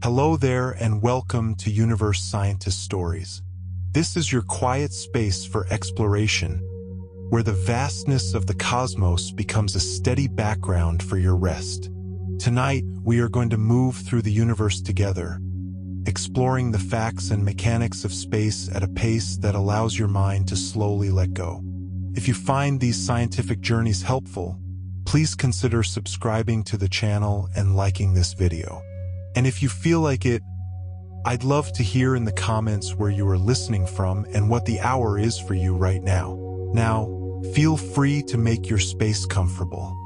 Hello there and welcome to Universe Scientist Stories. This is your quiet space for exploration, where the vastness of the cosmos becomes a steady background for your rest. Tonight, we are going to move through the universe together, exploring the facts and mechanics of space at a pace that allows your mind to slowly let go. If you find these scientific journeys helpful, please consider subscribing to the channel and liking this video. And if you feel like it, I'd love to hear in the comments where you are listening from and what the hour is for you right now. Now, feel free to make your space comfortable.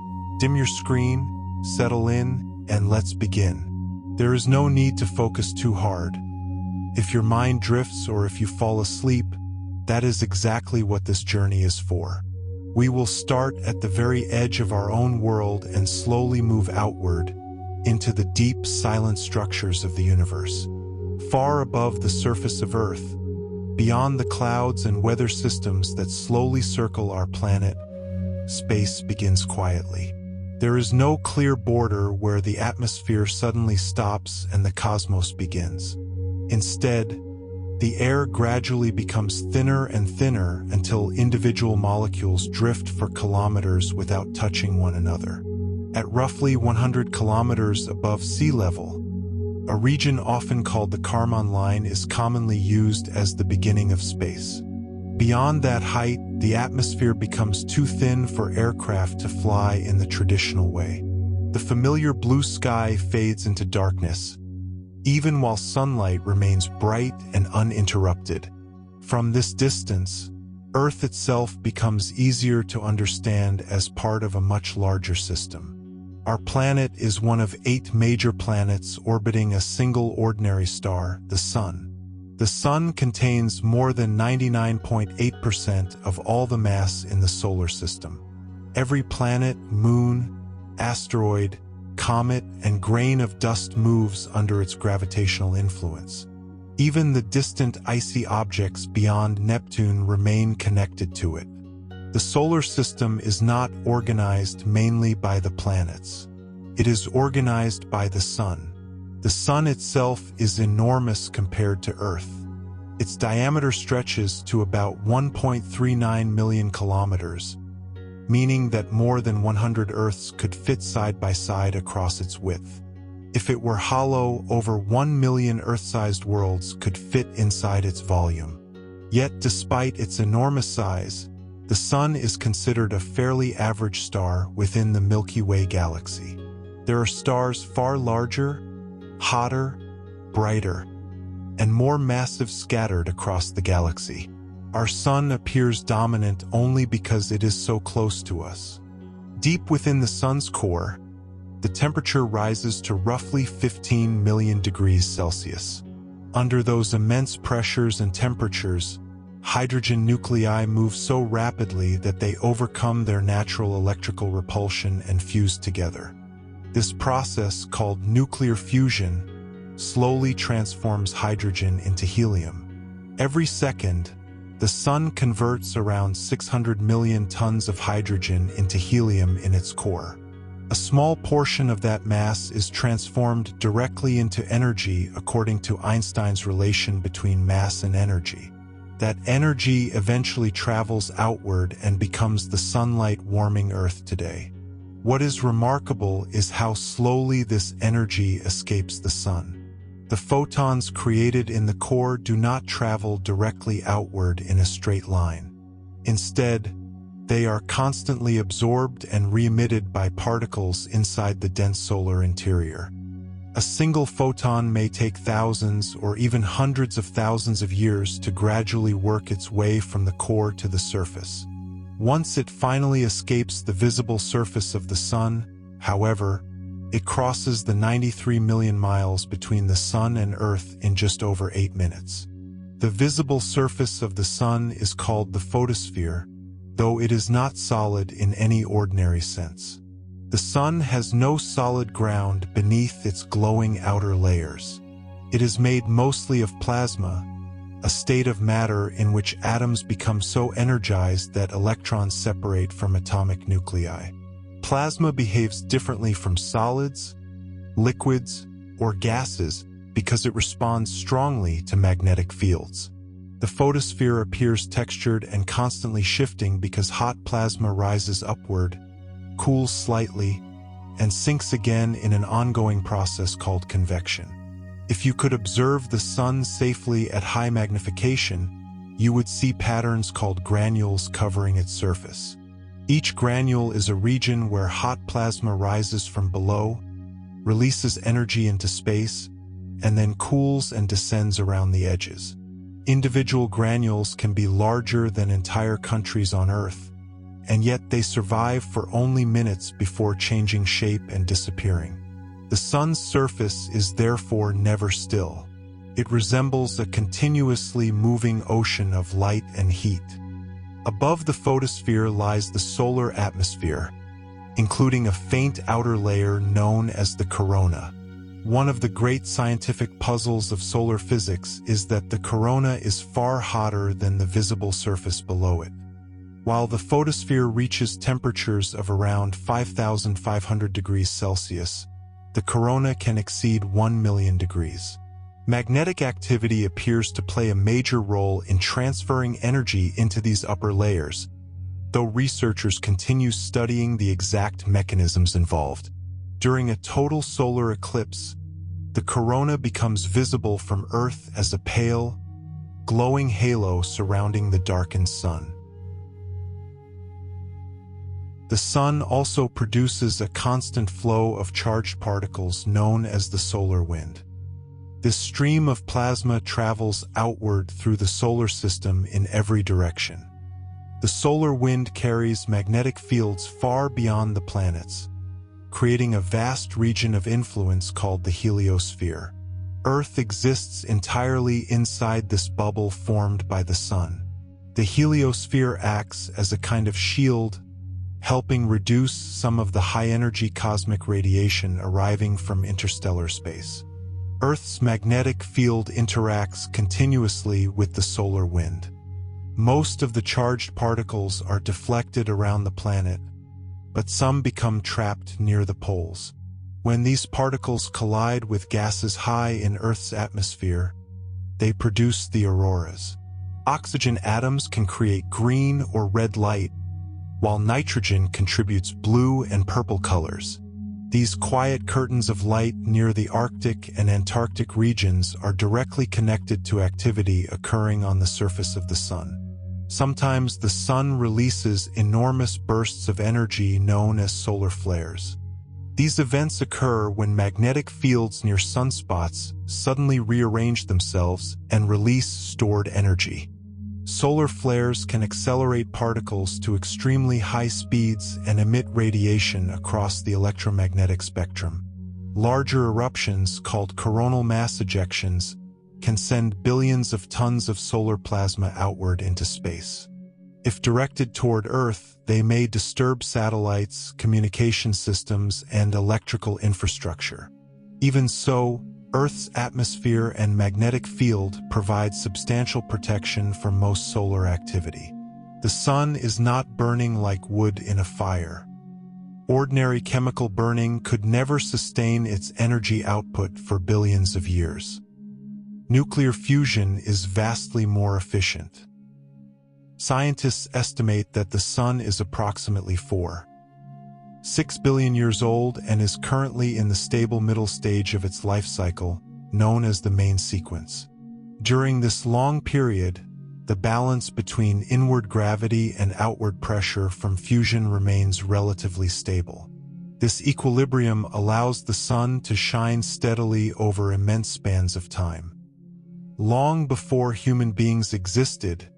Dim your screen, settle in, and let's begin. There is no need to focus too hard. If your mind drifts or if you fall asleep, that is exactly what this journey is for. We will start at the very edge of our own world and slowly move outward into the deep, silent structures of the universe. Far above the surface of Earth, beyond the clouds and weather systems that slowly circle our planet, space begins quietly. There is no clear border where the atmosphere suddenly stops and the cosmos begins. Instead, the air gradually becomes thinner and thinner until individual molecules drift for kilometers without touching one another. At roughly 100 kilometers above sea level, a region often called the Kármán line is commonly used as the beginning of space. Beyond that height, the atmosphere becomes too thin for aircraft to fly in the traditional way. The familiar blue sky fades into darkness, even while sunlight remains bright and uninterrupted. From this distance, Earth itself becomes easier to understand as part of a much larger system. Our planet is one of 8 major planets orbiting a single ordinary star, the Sun. The Sun contains more than 99.8% of all the mass in the solar system. Every planet, moon, asteroid, comet, and grain of dust moves under its gravitational influence. Even the distant icy objects beyond Neptune remain connected to it. The solar system is not organized mainly by the planets. It is organized by the Sun. The Sun itself is enormous compared to Earth. Its diameter stretches to about 1.39 million kilometers, meaning that more than 100 Earths could fit side by side across its width. If it were hollow, over 1 million Earth-sized worlds could fit inside its volume. Yet, despite its enormous size, the Sun is considered a fairly average star within the Milky Way galaxy. There are stars far larger, hotter, brighter, and more massive scattered across the galaxy. Our Sun appears dominant only because it is so close to us. Deep within the Sun's core, the temperature rises to roughly 15 million degrees Celsius. Under those immense pressures and temperatures, hydrogen nuclei move so rapidly that they overcome their natural electrical repulsion and fuse together. This process, called nuclear fusion, slowly transforms hydrogen into helium. Every second, the Sun converts around 600 million tons of hydrogen into helium in its core. A small portion of that mass is transformed directly into energy according to Einstein's relation between mass and energy. That energy eventually travels outward and becomes the sunlight warming Earth today. What is remarkable is how slowly this energy escapes the Sun. The photons created in the core do not travel directly outward in a straight line. Instead, they are constantly absorbed and re-emitted by particles inside the dense solar interior. A single photon may take thousands or even hundreds of thousands of years to gradually work its way from the core to the surface. Once it finally escapes the visible surface of the Sun, however, it crosses the 93 million miles between the Sun and Earth in just over 8 minutes. The visible surface of the Sun is called the photosphere, though it is not solid in any ordinary sense. The Sun has no solid ground beneath its glowing outer layers. It is made mostly of plasma, a state of matter in which atoms become so energized that electrons separate from atomic nuclei. Plasma behaves differently from solids, liquids, or gases because it responds strongly to magnetic fields. The photosphere appears textured and constantly shifting because hot plasma rises upward, cools slightly, and sinks again in an ongoing process called convection. If you could observe the sun safely at high magnification, you would see patterns called granules covering its surface. Each granule is a region where hot plasma rises from below, releases energy into space, and then cools and descends around the edges. Individual granules can be larger than entire countries on Earth, and yet they survive for only minutes before changing shape and disappearing. The sun's surface is therefore never still. It resembles a continuously moving ocean of light and heat. Above the photosphere lies the solar atmosphere, including a faint outer layer known as the corona. One of the great scientific puzzles of solar physics is that the corona is far hotter than the visible surface below it. While the photosphere reaches temperatures of around 5,500 degrees Celsius, the corona can exceed 1 million degrees. Magnetic activity appears to play a major role in transferring energy into these upper layers, though researchers continue studying the exact mechanisms involved. During a total solar eclipse, the corona becomes visible from Earth as a pale, glowing halo surrounding the darkened sun. The sun also produces a constant flow of charged particles known as the solar wind. This stream of plasma travels outward through the solar system in every direction. The solar wind carries magnetic fields far beyond the planets, creating a vast region of influence called the heliosphere. Earth exists entirely inside this bubble formed by the sun. The heliosphere acts as a kind of shield, helping reduce some of the high-energy cosmic radiation arriving from interstellar space. Earth's magnetic field interacts continuously with the solar wind. Most of the charged particles are deflected around the planet, but some become trapped near the poles. When these particles collide with gases high in Earth's atmosphere, they produce the auroras. Oxygen atoms can create green or red light, while nitrogen contributes blue and purple colors. These quiet curtains of light near the Arctic and Antarctic regions are directly connected to activity occurring on the surface of the sun. Sometimes the sun releases enormous bursts of energy known as solar flares. These events occur when magnetic fields near sunspots suddenly rearrange themselves and release stored energy. Solar flares can accelerate particles to extremely high speeds and emit radiation across the electromagnetic spectrum. Larger eruptions, called coronal mass ejections, can send billions of tons of solar plasma outward into space. If directed toward Earth, they may disturb satellites, communication systems, and electrical infrastructure. Even so, Earth's atmosphere and magnetic field provide substantial protection from most solar activity. The sun is not burning like wood in a fire. Ordinary chemical burning could never sustain its energy output for billions of years. Nuclear fusion is vastly more efficient. Scientists estimate that the sun is approximately 4.6 billion years old and is currently in the stable middle stage of its life cycle, known as the main sequence. During this long period, the balance between inward gravity and outward pressure from fusion remains relatively stable. This equilibrium allows the sun to shine steadily over immense spans of time. Long before human beings existed,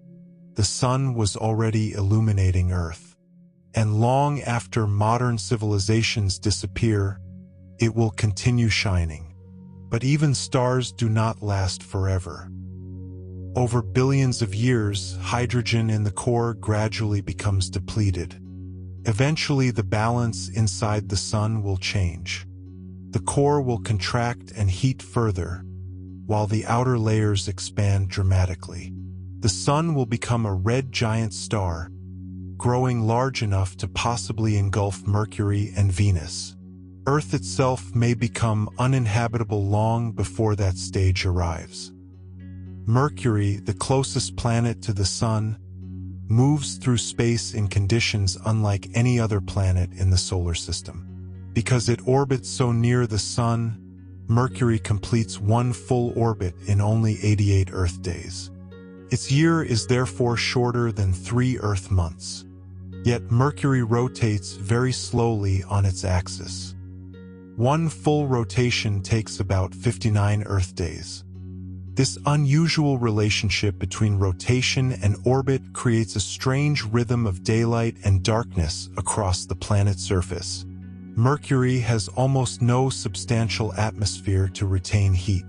the sun was already illuminating Earth. And long after modern civilizations disappear, it will continue shining. But even stars do not last forever. Over billions of years, hydrogen in the core gradually becomes depleted. Eventually, the balance inside the sun will change. The core will contract and heat further, while the outer layers expand dramatically. The sun will become a red giant star, growing large enough to possibly engulf Mercury and Venus. Earth itself may become uninhabitable long before that stage arrives. Mercury, the closest planet to the Sun, moves through space in conditions unlike any other planet in the solar system. Because it orbits so near the Sun, Mercury completes one full orbit in only 88 Earth days. Its year is therefore shorter than 3 Earth months. Yet Mercury rotates very slowly on its axis. One full rotation takes about 59 Earth days. This unusual relationship between rotation and orbit creates a strange rhythm of daylight and darkness across the planet's surface. Mercury has almost no substantial atmosphere to retain heat.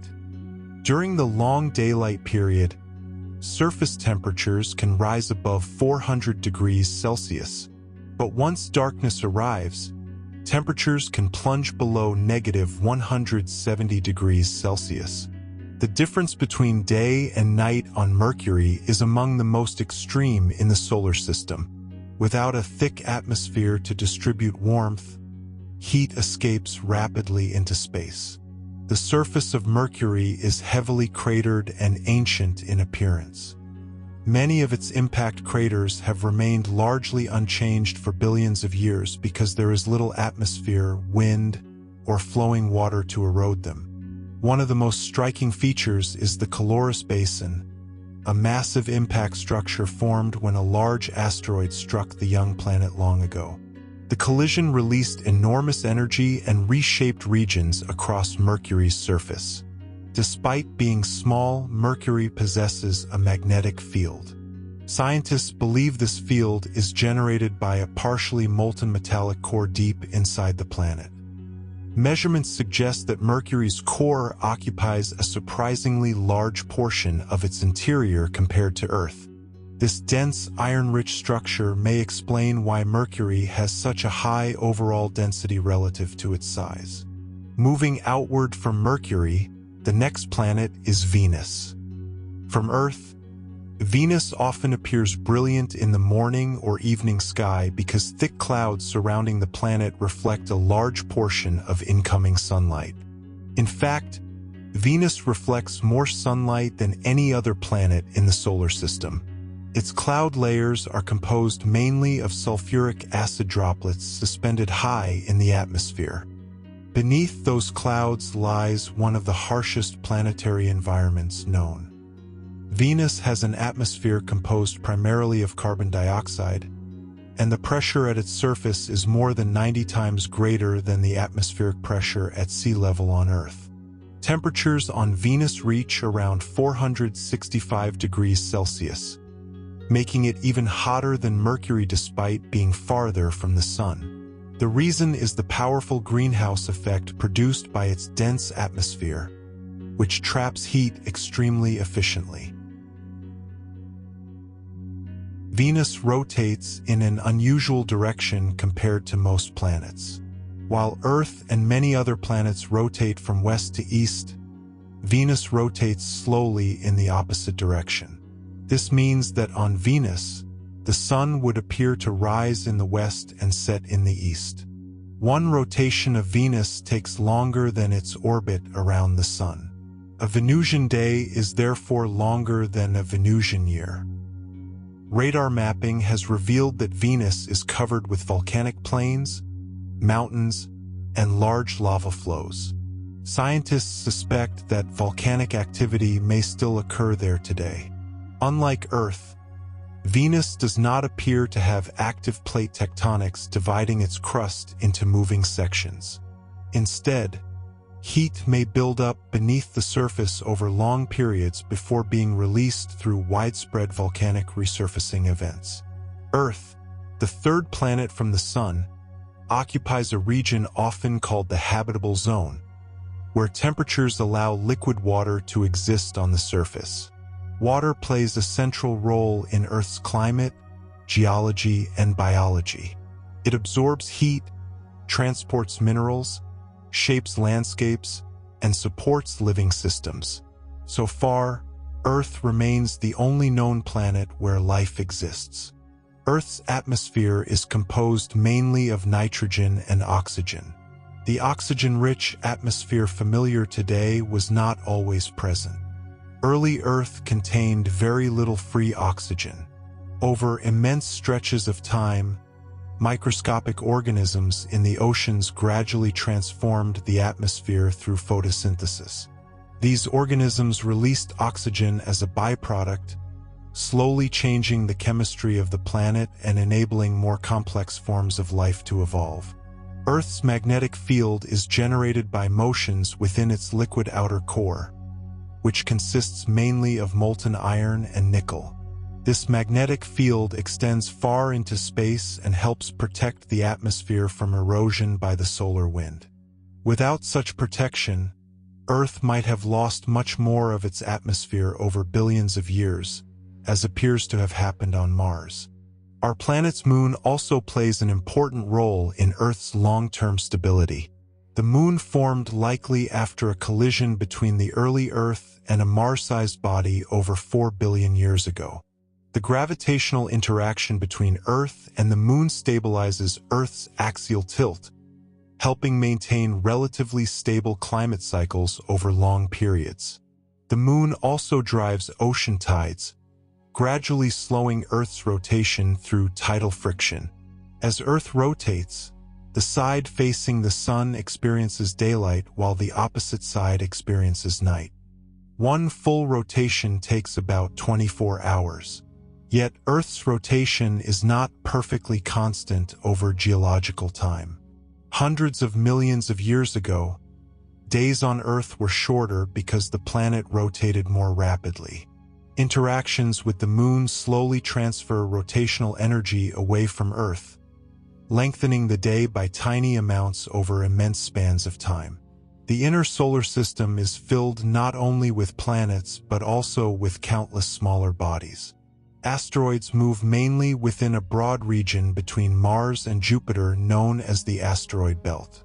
During the long daylight period, surface temperatures can rise above 400 degrees Celsius, but once darkness arrives, temperatures can plunge below -170 degrees Celsius. The difference between day and night on Mercury is among the most extreme in the solar system. Without a thick atmosphere to distribute warmth, heat escapes rapidly into space. The surface of Mercury is heavily cratered and ancient in appearance. Many of its impact craters have remained largely unchanged for billions of years because there is little atmosphere, wind, or flowing water to erode them. One of the most striking features is the Caloris Basin, a massive impact structure formed when a large asteroid struck the young planet long ago. The collision released enormous energy and reshaped regions across Mercury's surface. Despite being small, Mercury possesses a magnetic field. Scientists believe this field is generated by a partially molten metallic core deep inside the planet. Measurements suggest that Mercury's core occupies a surprisingly large portion of its interior compared to Earth. This dense, iron-rich structure may explain why Mercury has such a high overall density relative to its size. Moving outward from Mercury, the next planet is Venus. From Earth, Venus often appears brilliant in the morning or evening sky because thick clouds surrounding the planet reflect a large portion of incoming sunlight. In fact, Venus reflects more sunlight than any other planet in the solar system. Its cloud layers are composed mainly of sulfuric acid droplets suspended high in the atmosphere. Beneath those clouds lies one of the harshest planetary environments known. Venus has an atmosphere composed primarily of carbon dioxide, and the pressure at its surface is more than 90 times greater than the atmospheric pressure at sea level on Earth. Temperatures on Venus reach around 465 degrees Celsius, making it even hotter than Mercury despite being farther from the Sun. The reason is the powerful greenhouse effect produced by its dense atmosphere, which traps heat extremely efficiently. Venus rotates in an unusual direction compared to most planets. While Earth and many other planets rotate from west to east, Venus rotates slowly in the opposite direction. This means that on Venus, the Sun would appear to rise in the west and set in the east. One rotation of Venus takes longer than its orbit around the Sun. A Venusian day is therefore longer than a Venusian year. Radar mapping has revealed that Venus is covered with volcanic plains, mountains, and large lava flows. Scientists suspect that volcanic activity may still occur there today. Unlike Earth, Venus does not appear to have active plate tectonics dividing its crust into moving sections. Instead, heat may build up beneath the surface over long periods before being released through widespread volcanic resurfacing events. Earth, the third planet from the Sun, occupies a region often called the habitable zone, where temperatures allow liquid water to exist on the surface. Water plays a central role in Earth's climate, geology, and biology. It absorbs heat, transports minerals, shapes landscapes, and supports living systems. So far, Earth remains the only known planet where life exists. Earth's atmosphere is composed mainly of nitrogen and oxygen. The oxygen-rich atmosphere familiar today was not always present. Early Earth contained very little free oxygen. Over immense stretches of time, microscopic organisms in the oceans gradually transformed the atmosphere through photosynthesis. These organisms released oxygen as a byproduct, slowly changing the chemistry of the planet and enabling more complex forms of life to evolve. Earth's magnetic field is generated by motions within its liquid outer core, which consists mainly of molten iron and nickel. This magnetic field extends far into space and helps protect the atmosphere from erosion by the solar wind. Without such protection, Earth might have lost much more of its atmosphere over billions of years, as appears to have happened on Mars. Our planet's moon also plays an important role in Earth's long-term stability. The moon formed likely after a collision between the early Earth and a Mars-sized body over 4 billion years ago. The gravitational interaction between Earth and the moon stabilizes Earth's axial tilt, helping maintain relatively stable climate cycles over long periods. The moon also drives ocean tides, gradually slowing Earth's rotation through tidal friction. As Earth rotates, the side facing the sun experiences daylight while the opposite side experiences night. One full rotation takes about 24 hours. Yet Earth's rotation is not perfectly constant over geological time. Hundreds of millions of years ago, days on Earth were shorter because the planet rotated more rapidly. Interactions with the moon slowly transfer rotational energy away from Earth, lengthening the day by tiny amounts over immense spans of time. The inner solar system is filled not only with planets but also with countless smaller bodies. Asteroids move mainly within a broad region between Mars and Jupiter known as the asteroid belt.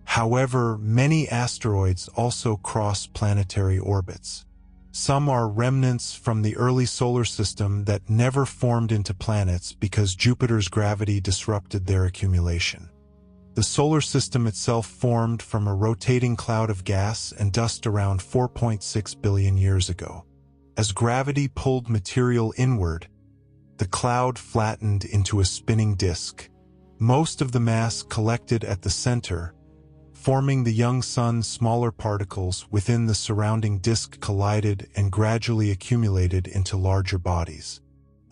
However, many asteroids also cross planetary orbits. Some are remnants from the early solar system that never formed into planets because Jupiter's gravity disrupted their accumulation. The solar system itself formed from a rotating cloud of gas and dust around 4.6 billion years ago. As gravity pulled material inward, the cloud flattened into a spinning disk. Most of the mass collected at the center, forming the young sun's smaller particles within the surrounding disk collided and gradually accumulated into larger bodies.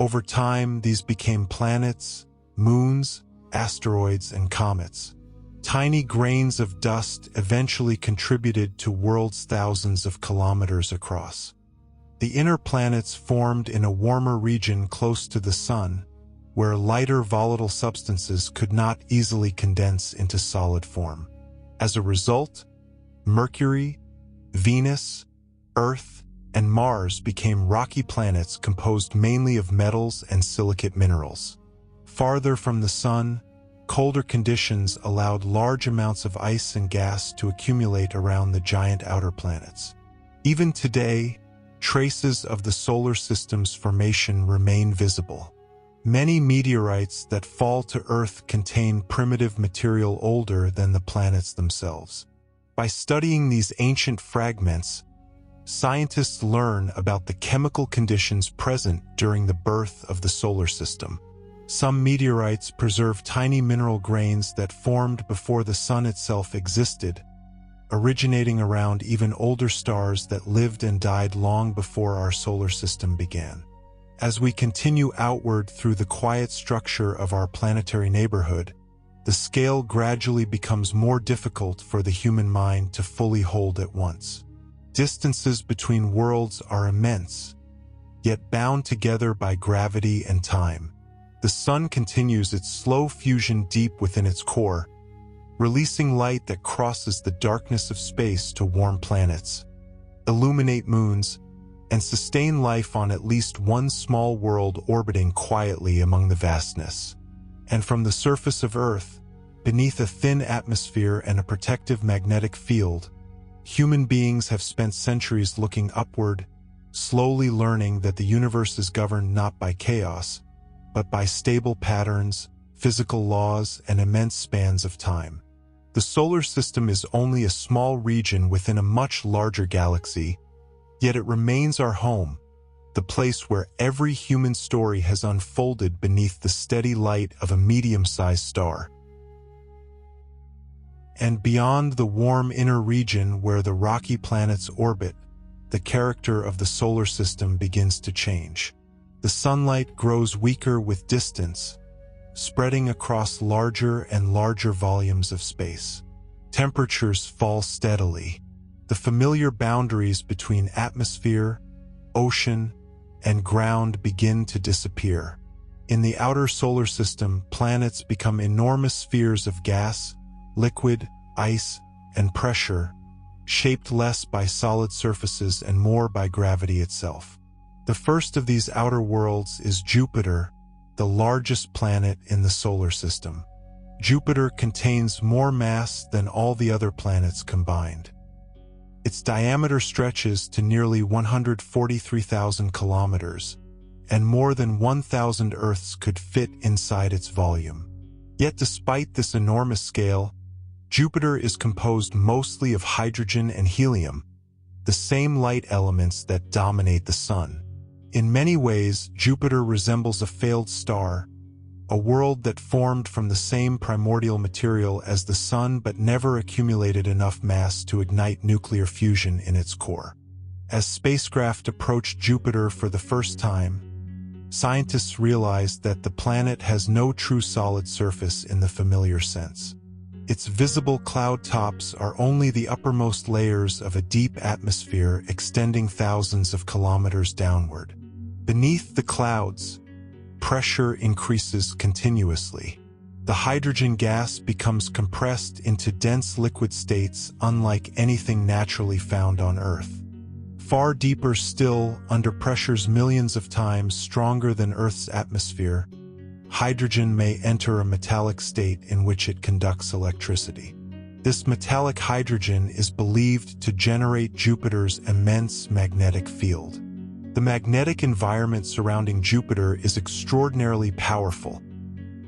Over time, these became planets, moons, asteroids, and comets. Tiny grains of dust eventually contributed to worlds thousands of kilometers across. The inner planets formed in a warmer region close to the sun, where lighter volatile substances could not easily condense into solid form. As a result, Mercury, Venus, Earth, and Mars became rocky planets composed mainly of metals and silicate minerals. Farther from the sun, colder conditions allowed large amounts of ice and gas to accumulate around the giant outer planets. Even today, traces of the solar system's formation remain visible. Many meteorites that fall to Earth contain primitive material older than the planets themselves. By studying these ancient fragments, scientists learn about the chemical conditions present during the birth of the solar system. Some meteorites preserve tiny mineral grains that formed before the sun itself existed, originating around even older stars that lived and died long before our solar system began. As we continue outward through the quiet structure of our planetary neighborhood, the scale gradually becomes more difficult for the human mind to fully hold at once. Distances between worlds are immense, yet bound together by gravity and time. The sun continues its slow fusion deep within its core, releasing light that crosses the darkness of space to warm planets, illuminate moons, and sustain life on at least one small world orbiting quietly among the vastness. And from the surface of Earth, beneath a thin atmosphere and a protective magnetic field, human beings have spent centuries looking upward, slowly learning that the universe is governed not by chaos, but by stable patterns, physical laws, and immense spans of time. The solar system is only a small region within a much larger galaxy, yet it remains our home, the place where every human story has unfolded beneath the steady light of a medium-sized star. And beyond the warm inner region where the rocky planets orbit, the character of the solar system begins to change. The sunlight grows weaker with distance, spreading across larger and larger volumes of space. Temperatures fall steadily. The familiar boundaries between atmosphere, ocean, and ground begin to disappear. In the outer solar system, planets become enormous spheres of gas, liquid, ice, and pressure, shaped less by solid surfaces and more by gravity itself. The first of these outer worlds is Jupiter, the largest planet in the solar system. Jupiter contains more mass than all the other planets combined. Its diameter stretches to nearly 143,000 kilometers, and more than 1,000 Earths could fit inside its volume. Yet despite this enormous scale, Jupiter is composed mostly of hydrogen and helium, the same light elements that dominate the Sun. In many ways, Jupiter resembles a failed star, a world that formed from the same primordial material as the Sun but never accumulated enough mass to ignite nuclear fusion in its core. As spacecraft approached Jupiter for the first time, scientists realized that the planet has no true solid surface in the familiar sense. Its visible cloud tops are only the uppermost layers of a deep atmosphere extending thousands of kilometers downward. Beneath the clouds, pressure increases continuously. The hydrogen gas becomes compressed into dense liquid states unlike anything naturally found on Earth. Far deeper still, under pressures millions of times stronger than Earth's atmosphere, hydrogen may enter a metallic state in which it conducts electricity. This metallic hydrogen is believed to generate Jupiter's immense magnetic field. The magnetic environment surrounding Jupiter is extraordinarily powerful,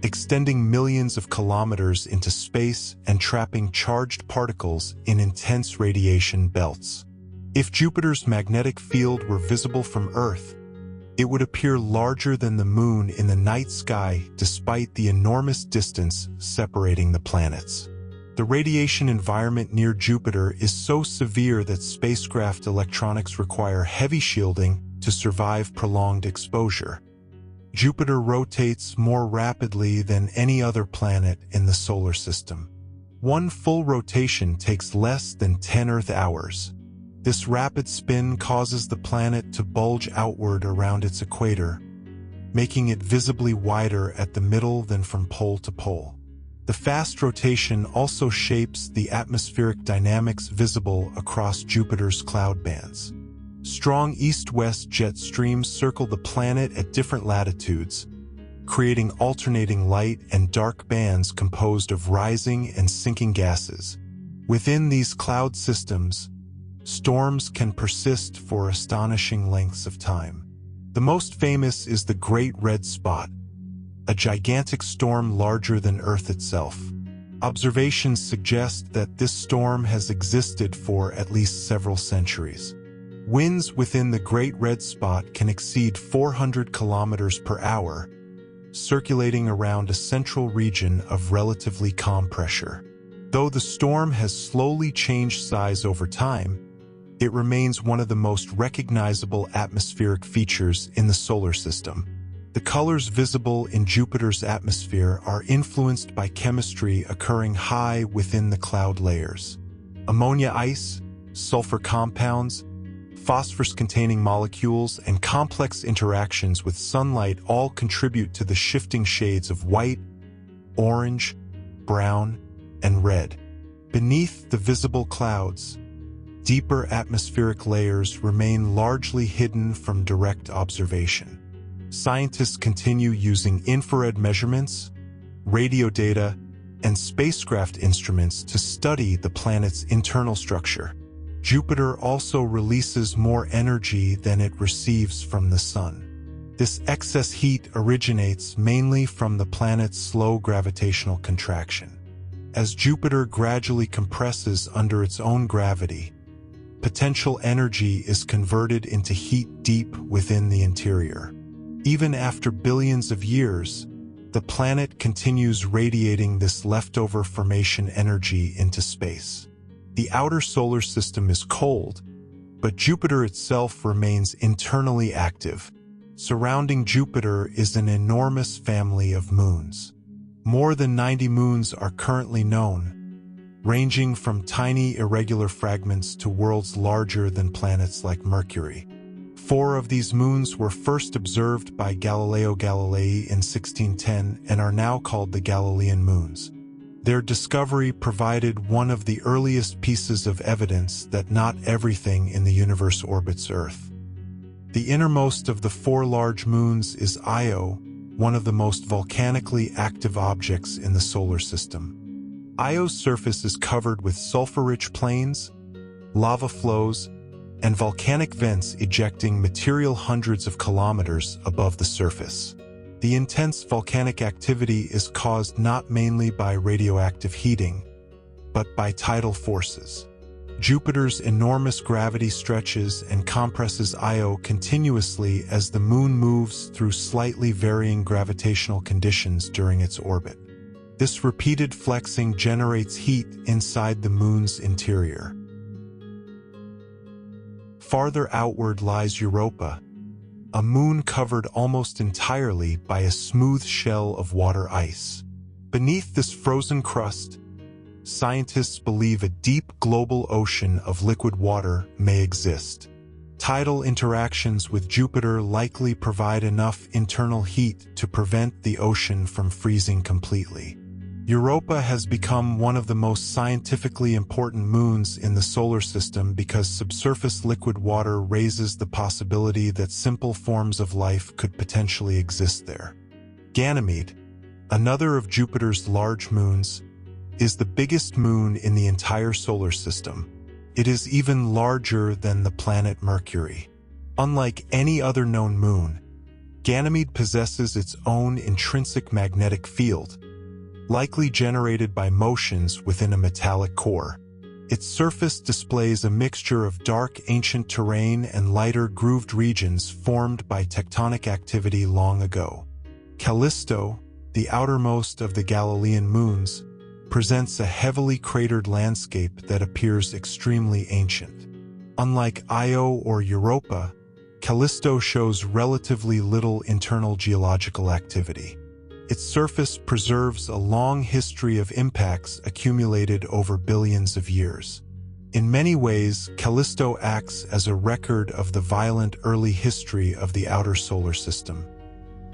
extending millions of kilometers into space and trapping charged particles in intense radiation belts. If Jupiter's magnetic field were visible from Earth, it would appear larger than the Moon in the night sky despite the enormous distance separating the planets. The radiation environment near Jupiter is so severe that spacecraft electronics require heavy shielding to survive prolonged exposure. Jupiter rotates more rapidly than any other planet in the solar system. One full rotation takes less than 10 Earth hours. This rapid spin causes the planet to bulge outward around its equator, making it visibly wider at the middle than from pole to pole. The fast rotation also shapes the atmospheric dynamics visible across Jupiter's cloud bands. Strong east-west jet streams circle the planet at different latitudes, creating alternating light and dark bands composed of rising and sinking gases. Within these cloud systems, storms can persist for astonishing lengths of time. The most famous is the Great Red Spot, a gigantic storm larger than Earth itself. Observations suggest that this storm has existed for at least several centuries. Winds within the Great Red Spot can exceed 400 kilometers per hour, circulating around a central region of relatively calm pressure. Though the storm has slowly changed size over time, it remains one of the most recognizable atmospheric features in the solar system. The colors visible in Jupiter's atmosphere are influenced by chemistry occurring high within the cloud layers. Ammonia ice, sulfur compounds, phosphorus-containing molecules, and complex interactions with sunlight all contribute to the shifting shades of white, orange, brown, and red. Beneath the visible clouds, deeper atmospheric layers remain largely hidden from direct observation. Scientists continue using infrared measurements, radio data, and spacecraft instruments to study the planet's internal structure. Jupiter also releases more energy than it receives from the Sun. This excess heat originates mainly from the planet's slow gravitational contraction. As Jupiter gradually compresses under its own gravity, potential energy is converted into heat deep within the interior. Even after billions of years, the planet continues radiating this leftover formation energy into space. The outer solar system is cold, but Jupiter itself remains internally active. Surrounding Jupiter is an enormous family of moons. More than 90 moons are currently known, ranging from tiny irregular fragments to worlds larger than planets like Mercury. 4 of these moons were first observed by Galileo Galilei in 1610 and are now called the Galilean moons. Their discovery provided one of the earliest pieces of evidence that not everything in the universe orbits Earth. The innermost of the 4 large moons is Io, one of the most volcanically active objects in the solar system. Io's surface is covered with sulfur-rich plains, lava flows, and volcanic vents ejecting material hundreds of kilometers above the surface. The intense volcanic activity is caused not mainly by radioactive heating, but by tidal forces. Jupiter's enormous gravity stretches and compresses Io continuously as the moon moves through slightly varying gravitational conditions during its orbit. This repeated flexing generates heat inside the moon's interior. Farther outward lies Europa, a moon covered almost entirely by a smooth shell of water ice. Beneath this frozen crust, scientists believe a deep global ocean of liquid water may exist. Tidal interactions with Jupiter likely provide enough internal heat to prevent the ocean from freezing completely. Europa has become one of the most scientifically important moons in the solar system because subsurface liquid water raises the possibility that simple forms of life could potentially exist there. Ganymede, another of Jupiter's large moons, is the biggest moon in the entire solar system. It is even larger than the planet Mercury. Unlike any other known moon, Ganymede possesses its own intrinsic magnetic field, likely generated by motions within a metallic core. Its surface displays a mixture of dark ancient terrain and lighter grooved regions formed by tectonic activity long ago. Callisto, the outermost of the Galilean moons, presents a heavily cratered landscape that appears extremely ancient. Unlike Io or Europa, Callisto shows relatively little internal geological activity. Its surface preserves a long history of impacts accumulated over billions of years. In many ways, Callisto acts as a record of the violent early history of the outer solar system.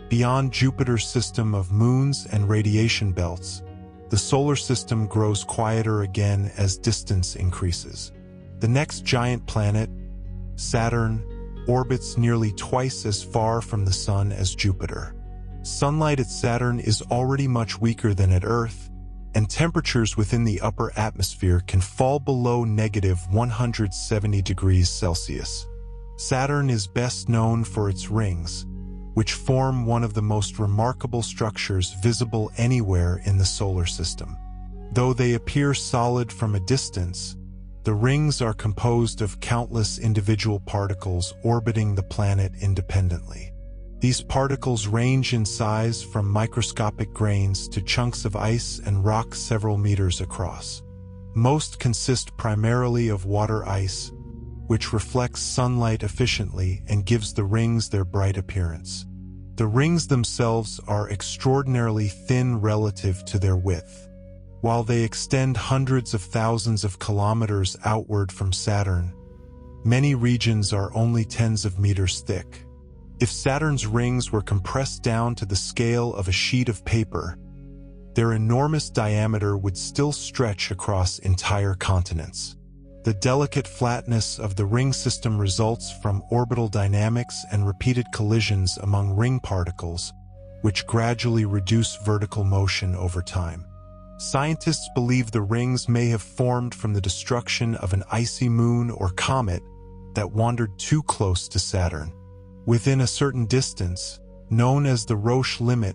Beyond Jupiter's system of moons and radiation belts, the solar system grows quieter again as distance increases. The next giant planet, Saturn, orbits nearly twice as far from the Sun as Jupiter. Sunlight at Saturn is already much weaker than at Earth, and temperatures within the upper atmosphere can fall below -170 degrees Celsius. Saturn is best known for its rings, which form one of the most remarkable structures visible anywhere in the solar system. Though they appear solid from a distance, the rings are composed of countless individual particles orbiting the planet independently. These particles range in size from microscopic grains to chunks of ice and rock several meters across. Most consist primarily of water ice, which reflects sunlight efficiently and gives the rings their bright appearance. The rings themselves are extraordinarily thin relative to their width. While they extend hundreds of thousands of kilometers outward from Saturn, many regions are only tens of meters thick. If Saturn's rings were compressed down to the scale of a sheet of paper, their enormous diameter would still stretch across entire continents. The delicate flatness of the ring system results from orbital dynamics and repeated collisions among ring particles, which gradually reduce vertical motion over time. Scientists believe the rings may have formed from the destruction of an icy moon or comet that wandered too close to Saturn. Within a certain distance, known as the Roche limit,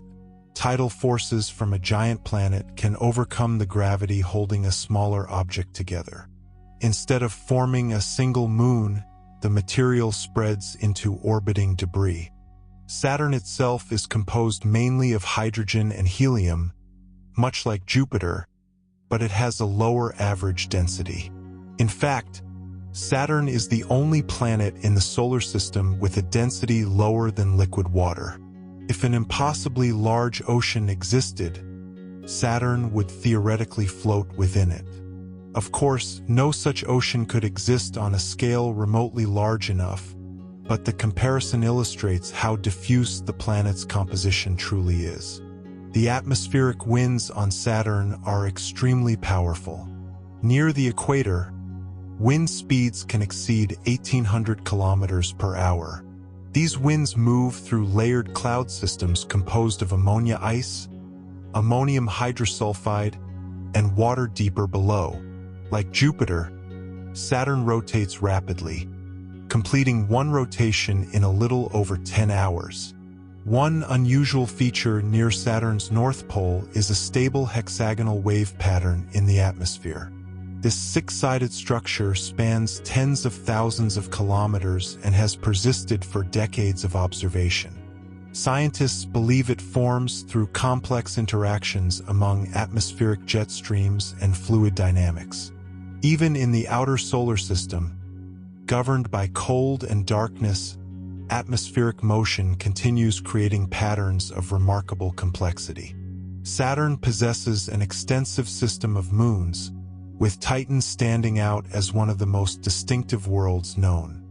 tidal forces from a giant planet can overcome the gravity holding a smaller object together. Instead of forming a single moon, the material spreads into orbiting debris. Saturn itself is composed mainly of hydrogen and helium, much like Jupiter, but it has a lower average density. In fact, Saturn is the only planet in the solar system with a density lower than liquid water. If an impossibly large ocean existed, Saturn would theoretically float within it. Of course, no such ocean could exist on a scale remotely large enough, but the comparison illustrates how diffuse the planet's composition truly is. The atmospheric winds on Saturn are extremely powerful. Near the equator, wind speeds can exceed 1,800 kilometers per hour. These winds move through layered cloud systems composed of ammonia ice, ammonium hydrosulfide, and water deeper below. Like Jupiter, Saturn rotates rapidly, completing one rotation in a little over 10 hours. One unusual feature near Saturn's North Pole is a stable hexagonal wave pattern in the atmosphere. This six-sided structure spans tens of thousands of kilometers and has persisted for decades of observation. Scientists believe it forms through complex interactions among atmospheric jet streams and fluid dynamics. Even in the outer solar system, governed by cold and darkness, atmospheric motion continues creating patterns of remarkable complexity. Saturn possesses an extensive system of moons, with Titan standing out as one of the most distinctive worlds known.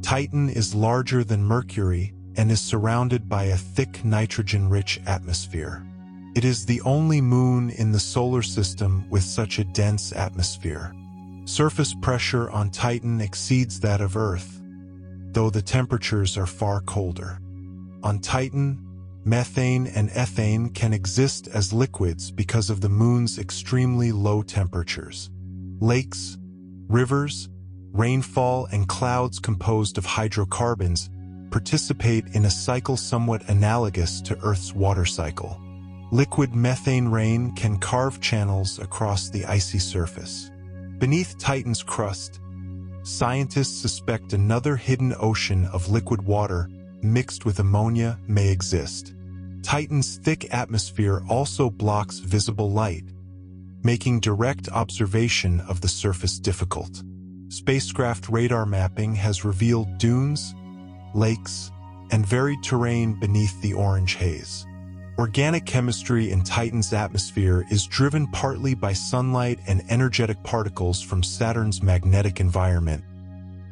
Titan is larger than Mercury and is surrounded by a thick nitrogen-rich atmosphere. It is the only moon in the solar system with such a dense atmosphere. Surface pressure on Titan exceeds that of Earth, though the temperatures are far colder. On Titan, methane and ethane can exist as liquids because of the moon's extremely low temperatures. Lakes, rivers, rainfall, and clouds composed of hydrocarbons participate in a cycle somewhat analogous to Earth's water cycle. Liquid methane rain can carve channels across the icy surface. Beneath Titan's crust, scientists suspect another hidden ocean of liquid water mixed with ammonia may exist. Titan's thick atmosphere also blocks visible light, making direct observation of the surface difficult. Spacecraft radar mapping has revealed dunes, lakes, and varied terrain beneath the orange haze. Organic chemistry in Titan's atmosphere is driven partly by sunlight and energetic particles from Saturn's magnetic environment,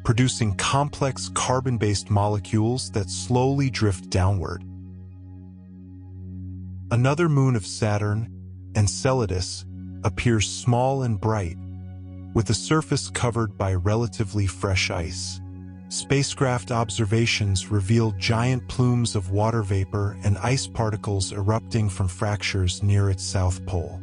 producing complex carbon-based molecules that slowly drift downward. Another moon of Saturn, Enceladus, appears small and bright, with a surface covered by relatively fresh ice. Spacecraft observations revealed giant plumes of water vapor and ice particles erupting from fractures near its south pole.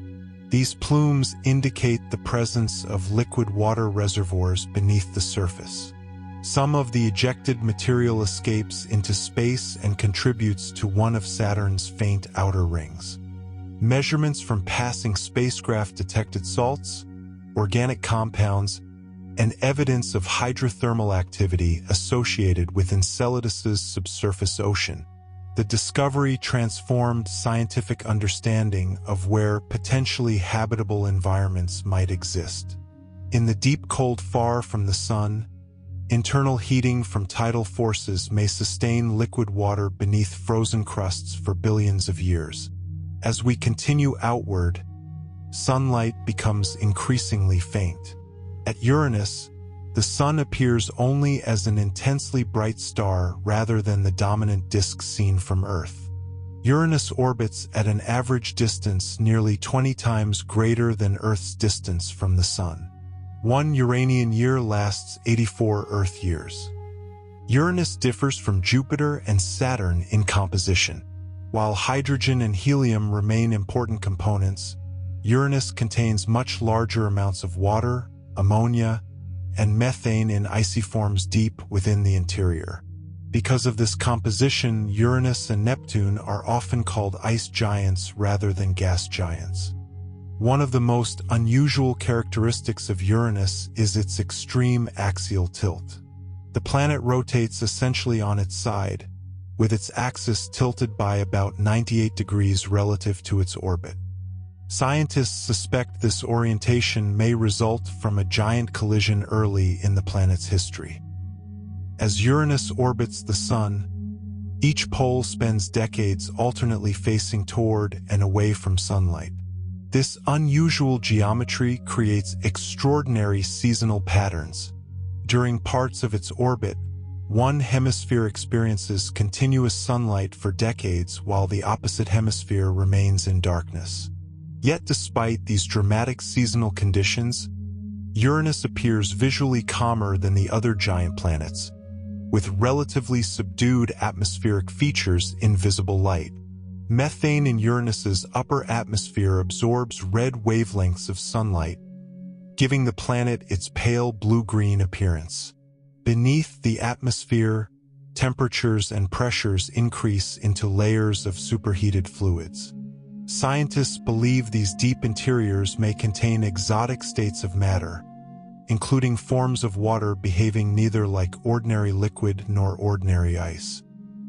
These plumes indicate the presence of liquid water reservoirs beneath the surface. Some of the ejected material escapes into space and contributes to one of Saturn's faint outer rings. Measurements from passing spacecraft detected salts, organic compounds, and evidence of hydrothermal activity associated with Enceladus's subsurface ocean. The discovery transformed scientific understanding of where potentially habitable environments might exist. In the deep cold far from the sun, internal heating from tidal forces may sustain liquid water beneath frozen crusts for billions of years. As we continue outward, sunlight becomes increasingly faint. At Uranus, the sun appears only as an intensely bright star rather than the dominant disk seen from Earth. Uranus orbits at an average distance nearly 20 times greater than Earth's distance from the sun. One Uranian year lasts 84 Earth years. Uranus differs from Jupiter and Saturn in composition. While hydrogen and helium remain important components, Uranus contains much larger amounts of water, ammonia, and methane in icy forms deep within the interior. Because of this composition, Uranus and Neptune are often called ice giants rather than gas giants. One of the most unusual characteristics of Uranus is its extreme axial tilt. The planet rotates essentially on its side, with its axis tilted by about 98 degrees relative to its orbit. Scientists suspect this orientation may result from a giant collision early in the planet's history. As Uranus orbits the Sun, each pole spends decades alternately facing toward and away from sunlight. This unusual geometry creates extraordinary seasonal patterns. During parts of its orbit, one hemisphere experiences continuous sunlight for decades while the opposite hemisphere remains in darkness. Yet despite these dramatic seasonal conditions, Uranus appears visually calmer than the other giant planets, with relatively subdued atmospheric features in visible light. Methane in Uranus's upper atmosphere absorbs red wavelengths of sunlight, giving the planet its pale blue-green appearance. Beneath the atmosphere, temperatures and pressures increase into layers of superheated fluids. Scientists believe these deep interiors may contain exotic states of matter, including forms of water behaving neither like ordinary liquid nor ordinary ice.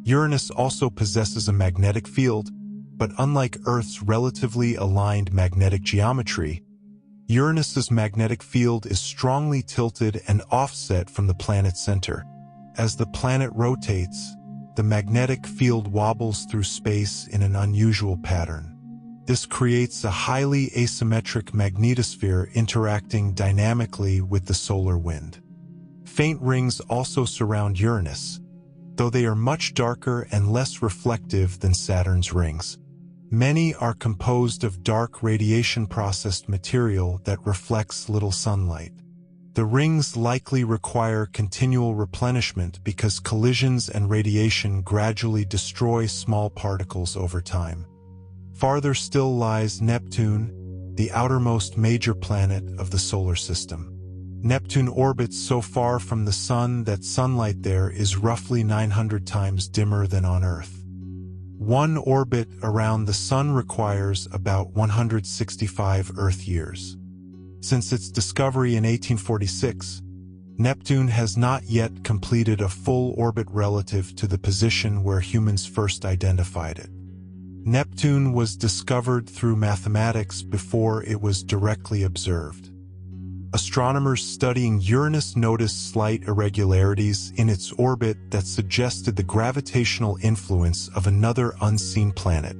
Uranus also possesses a magnetic field, but unlike Earth's relatively aligned magnetic geometry, Uranus's magnetic field is strongly tilted and offset from the planet's center. As the planet rotates, the magnetic field wobbles through space in an unusual pattern. This creates a highly asymmetric magnetosphere interacting dynamically with the solar wind. Faint rings also surround Uranus, though they are much darker and less reflective than Saturn's rings. Many are composed of dark radiation-processed material that reflects little sunlight. The rings likely require continual replenishment because collisions and radiation gradually destroy small particles over time. Farther still lies Neptune, the outermost major planet of the solar system. Neptune orbits so far from the Sun that sunlight there is roughly 900 times dimmer than on Earth. One orbit around the Sun requires about 165 Earth years. Since its discovery in 1846, Neptune has not yet completed a full orbit relative to the position where humans first identified it. Neptune was discovered through mathematics before it was directly observed. Astronomers studying Uranus noticed slight irregularities in its orbit that suggested the gravitational influence of another unseen planet.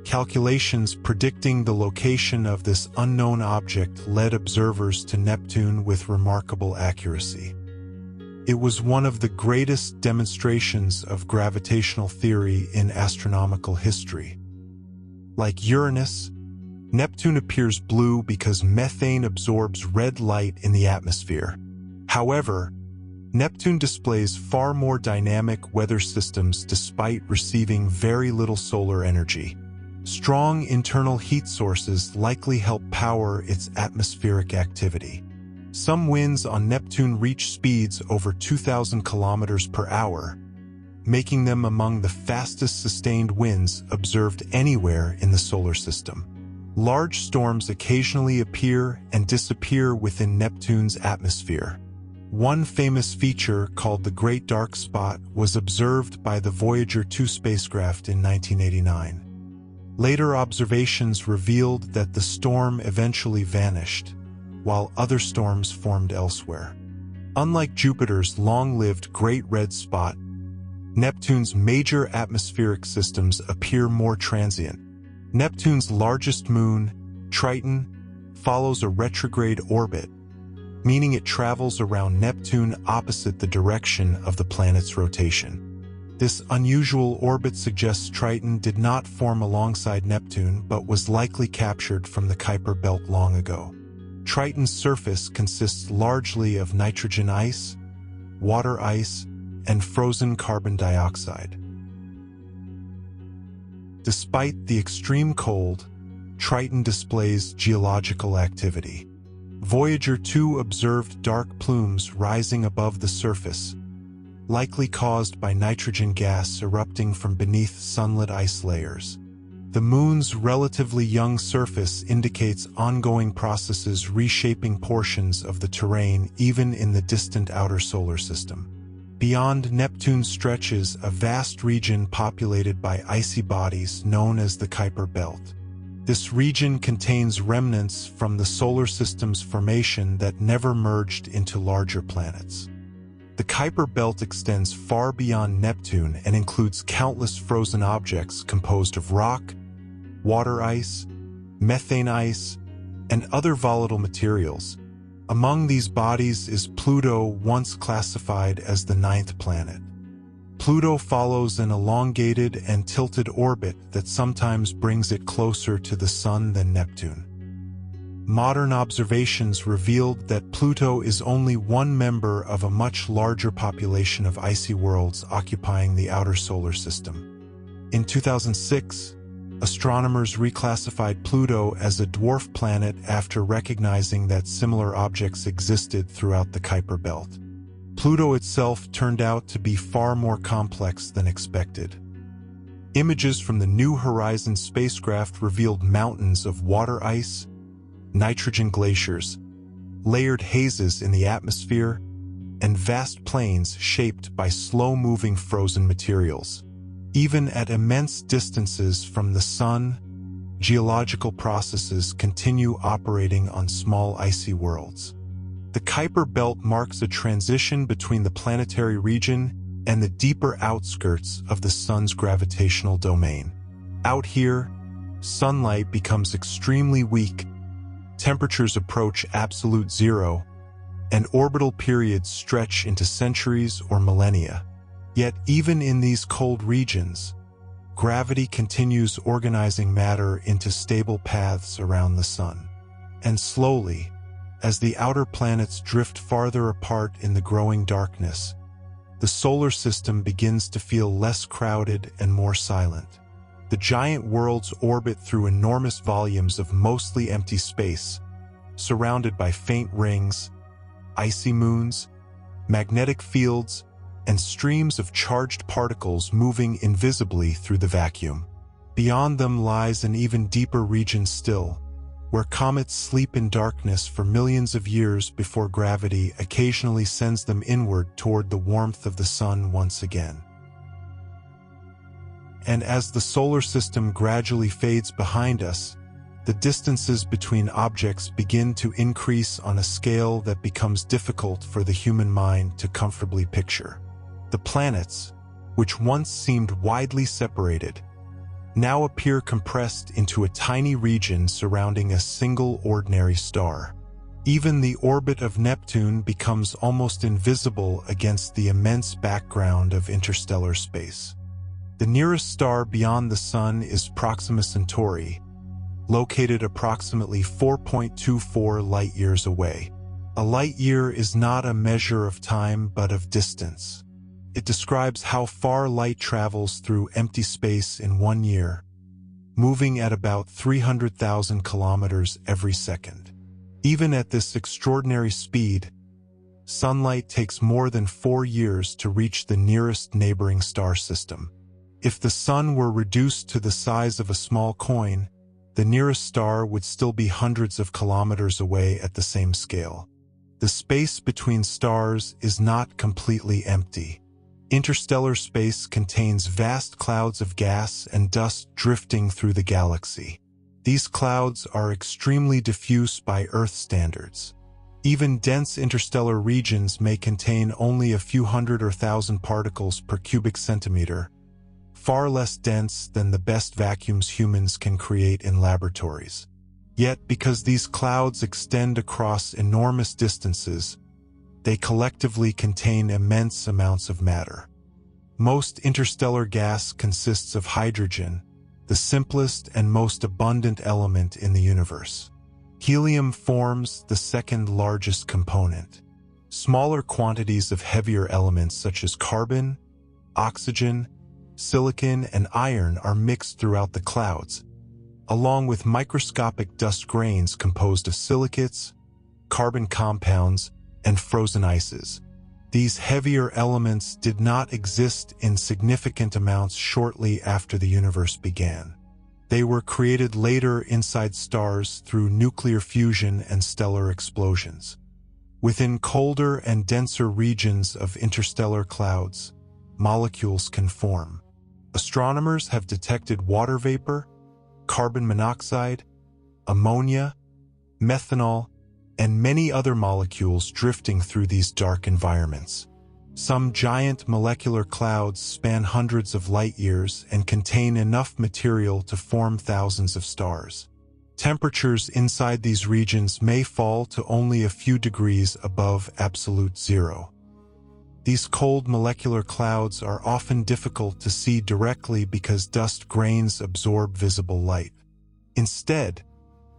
Calculations predicting the location of this unknown object led observers to Neptune with remarkable accuracy. It was one of the greatest demonstrations of gravitational theory in astronomical history. Like Uranus, Neptune appears blue because methane absorbs red light in the atmosphere. However, Neptune displays far more dynamic weather systems despite receiving very little solar energy. Strong internal heat sources likely help power its atmospheric activity. Some winds on Neptune reach speeds over 2,000 kilometers per hour, making them among the fastest sustained winds observed anywhere in the solar system. Large storms occasionally appear and disappear within Neptune's atmosphere. One famous feature, called the Great Dark Spot, was observed by the Voyager 2 spacecraft in 1989. Later observations revealed that the storm eventually vanished, while other storms formed elsewhere. Unlike Jupiter's long-lived Great Red Spot, Neptune's major atmospheric systems appear more transient. Neptune's largest moon, Triton, follows a retrograde orbit, meaning it travels around Neptune opposite the direction of the planet's rotation. This unusual orbit suggests Triton did not form alongside Neptune but was likely captured from the Kuiper Belt long ago. Triton's surface consists largely of nitrogen ice, water ice, and frozen carbon dioxide. Despite the extreme cold, Triton displays geological activity. Voyager 2 observed dark plumes rising above the surface, likely caused by nitrogen gas erupting from beneath sunlit ice layers. The Moon's relatively young surface indicates ongoing processes reshaping portions of the terrain even in the distant outer solar system. Beyond Neptune stretches a vast region populated by icy bodies known as the Kuiper Belt. This region contains remnants from the solar system's formation that never merged into larger planets. The Kuiper Belt extends far beyond Neptune and includes countless frozen objects composed of rock, water ice, methane ice, and other volatile materials. Among these bodies is Pluto, once classified as the 9th planet. Pluto follows an elongated and tilted orbit that sometimes brings it closer to the Sun than Neptune. Modern observations revealed that Pluto is only one member of a much larger population of icy worlds occupying the outer solar system. In 2006, astronomers reclassified Pluto as a dwarf planet after recognizing that similar objects existed throughout the Kuiper Belt. Pluto itself turned out to be far more complex than expected. Images from the New Horizons spacecraft revealed mountains of water ice, nitrogen glaciers, layered hazes in the atmosphere, and vast plains shaped by slow-moving frozen materials. Even at immense distances from the Sun, geological processes continue operating on small icy worlds. The Kuiper Belt marks a transition between the planetary region and the deeper outskirts of the Sun's gravitational domain. Out here, sunlight becomes extremely weak, temperatures approach absolute zero, and orbital periods stretch into centuries or millennia. Yet even in these cold regions, gravity continues organizing matter into stable paths around the Sun. And slowly, as the outer planets drift farther apart in the growing darkness, the solar system begins to feel less crowded and more silent. The giant worlds orbit through enormous volumes of mostly empty space, surrounded by faint rings, icy moons, magnetic fields, and streams of charged particles moving invisibly through the vacuum. Beyond them lies an even deeper region still, where comets sleep in darkness for millions of years before gravity occasionally sends them inward toward the warmth of the Sun once again. And as the solar system gradually fades behind us, the distances between objects begin to increase on a scale that becomes difficult for the human mind to comfortably picture. The planets, which once seemed widely separated, now appear compressed into a tiny region surrounding a single ordinary star. Even the orbit of Neptune becomes almost invisible against the immense background of interstellar space. The nearest star beyond the Sun is Proxima Centauri, located approximately 4.24 light-years away. A light-year is not a measure of time but of distance. It describes how far light travels through empty space in 1 year, moving at about 300,000 kilometers every second. Even at this extraordinary speed, sunlight takes more than 4 years to reach the nearest neighboring star system. If the Sun were reduced to the size of a small coin, the nearest star would still be hundreds of kilometers away at the same scale. The space between stars is not completely empty. Interstellar space contains vast clouds of gas and dust drifting through the galaxy. These clouds are extremely diffuse by Earth standards. Even dense interstellar regions may contain only a few hundred or thousand particles per cubic centimeter, far less dense than the best vacuums humans can create in laboratories. Yet, because these clouds extend across enormous distances, they collectively contain immense amounts of matter. Most interstellar gas consists of hydrogen, the simplest and most abundant element in the universe. Helium forms the second largest component. Smaller quantities of heavier elements such as carbon, oxygen, silicon, and iron are mixed throughout the clouds, along with microscopic dust grains composed of silicates, carbon compounds, and frozen ices. These heavier elements did not exist in significant amounts shortly after the universe began. They were created later inside stars through nuclear fusion and stellar explosions. Within colder and denser regions of interstellar clouds, molecules can form. Astronomers have detected water vapor, carbon monoxide, ammonia, methanol, and many other molecules drifting through these dark environments. Some giant molecular clouds span hundreds of light years and contain enough material to form thousands of stars. Temperatures inside these regions may fall to only a few degrees above absolute zero. These cold molecular clouds are often difficult to see directly because dust grains absorb visible light. Instead,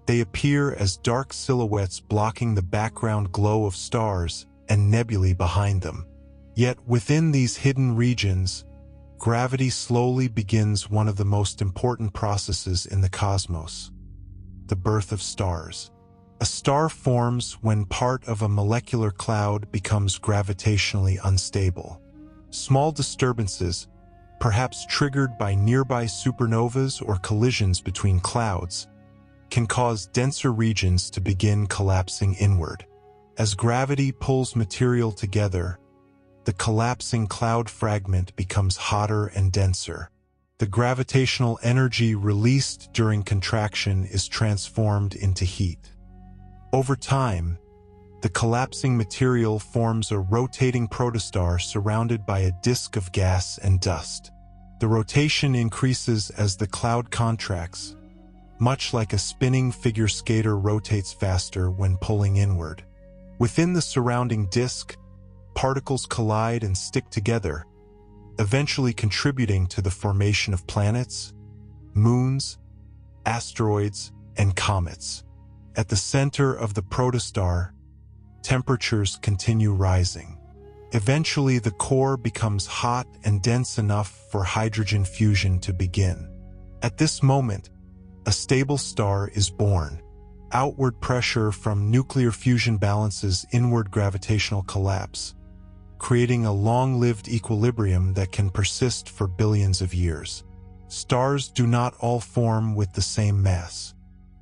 they appear as dark silhouettes blocking the background glow of stars and nebulae behind them. Yet within these hidden regions, gravity slowly begins one of the most important processes in the cosmos: the birth of stars. A star forms when part of a molecular cloud becomes gravitationally unstable. Small disturbances, perhaps triggered by nearby supernovas or collisions between clouds, can cause denser regions to begin collapsing inward. As gravity pulls material together, the collapsing cloud fragment becomes hotter and denser. The gravitational energy released during contraction is transformed into heat. Over time, the collapsing material forms a rotating protostar surrounded by a disk of gas and dust. The rotation increases as the cloud contracts, much like a spinning figure skater rotates faster when pulling inward. Within the surrounding disk, particles collide and stick together, eventually contributing to the formation of planets, moons, asteroids, and comets. At the center of the protostar, temperatures continue rising. Eventually, the core becomes hot and dense enough for hydrogen fusion to begin. At this moment, a stable star is born. Outward pressure from nuclear fusion balances inward gravitational collapse, creating a long-lived equilibrium that can persist for billions of years. Stars do not all form with the same mass.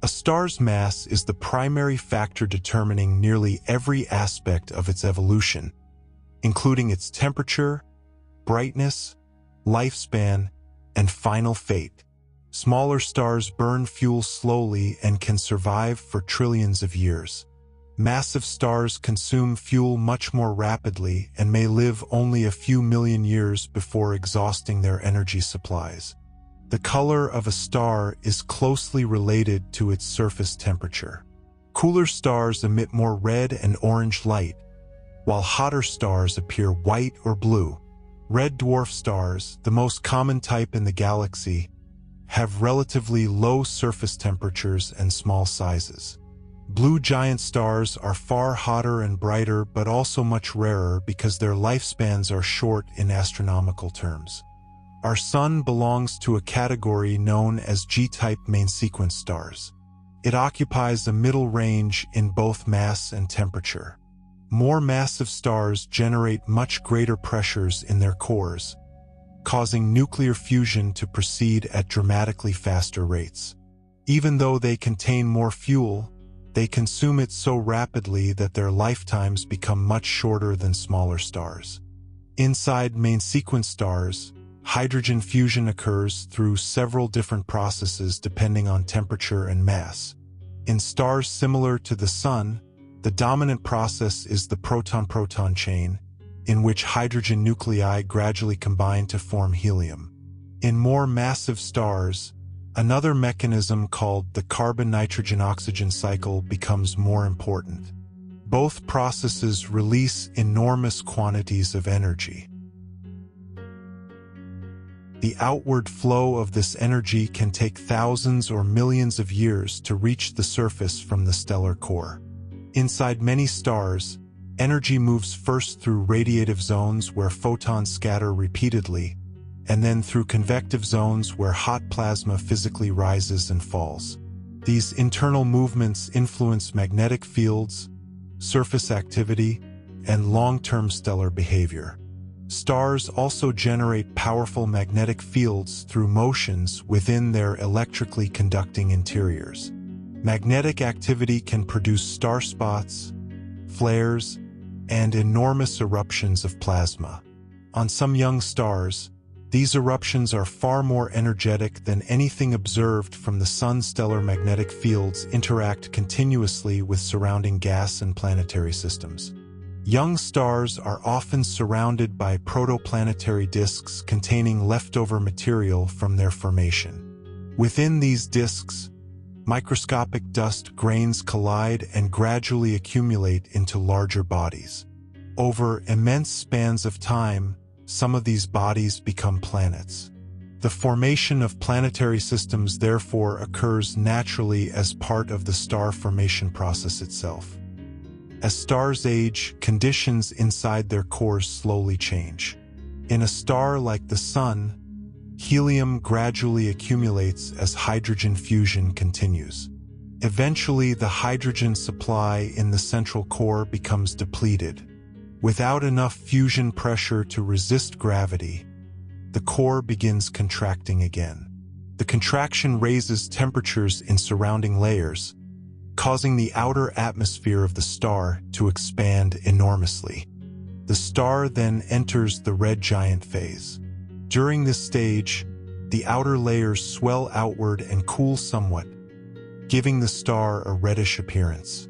A star's mass is the primary factor determining nearly every aspect of its evolution, including its temperature, brightness, lifespan, and final fate. Smaller stars burn fuel slowly and can survive for trillions of years. Massive stars consume fuel much more rapidly and may live only a few million years before exhausting their energy supplies. The color of a star is closely related to its surface temperature. Cooler stars emit more red and orange light, while hotter stars appear white or blue. Red dwarf stars, the most common type in the galaxy, have relatively low surface temperatures and small sizes. Blue giant stars are far hotter and brighter but also much rarer because their lifespans are short in astronomical terms. Our Sun belongs to a category known as G-type main sequence stars. It occupies a middle range in both mass and temperature. More massive stars generate much greater pressures in their cores, causing nuclear fusion to proceed at dramatically faster rates. Even though they contain more fuel, they consume it so rapidly that their lifetimes become much shorter than smaller stars. Inside main sequence stars, hydrogen fusion occurs through several different processes depending on temperature and mass. In stars similar to the Sun, the dominant process is the proton-proton chain, in which hydrogen nuclei gradually combine to form helium. In more massive stars, another mechanism called the carbon-nitrogen-oxygen cycle becomes more important. Both processes release enormous quantities of energy. The outward flow of this energy can take thousands or millions of years to reach the surface from the stellar core. Inside many stars, energy moves first through radiative zones where photons scatter repeatedly, and then through convective zones where hot plasma physically rises and falls. These internal movements influence magnetic fields, surface activity, and long-term stellar behavior. Stars also generate powerful magnetic fields through motions within their electrically conducting interiors. Magnetic activity can produce star spots, flares, and enormous eruptions of plasma. On some young stars, these eruptions are far more energetic than anything observed from the Sun's stellar magnetic fields interact continuously with surrounding gas and planetary systems. Young stars are often surrounded by protoplanetary disks containing leftover material from their formation. Within these disks, microscopic dust grains collide and gradually accumulate into larger bodies. Over immense spans of time, some of these bodies become planets. The formation of planetary systems therefore occurs naturally as part of the star formation process itself. As stars age, conditions inside their cores slowly change. In a star like the Sun, helium gradually accumulates as hydrogen fusion continues. Eventually, the hydrogen supply in the central core becomes depleted. Without enough fusion pressure to resist gravity, the core begins contracting again. The contraction raises temperatures in surrounding layers, causing the outer atmosphere of the star to expand enormously. The star then enters the red giant phase. During this stage, the outer layers swell outward and cool somewhat, giving the star a reddish appearance.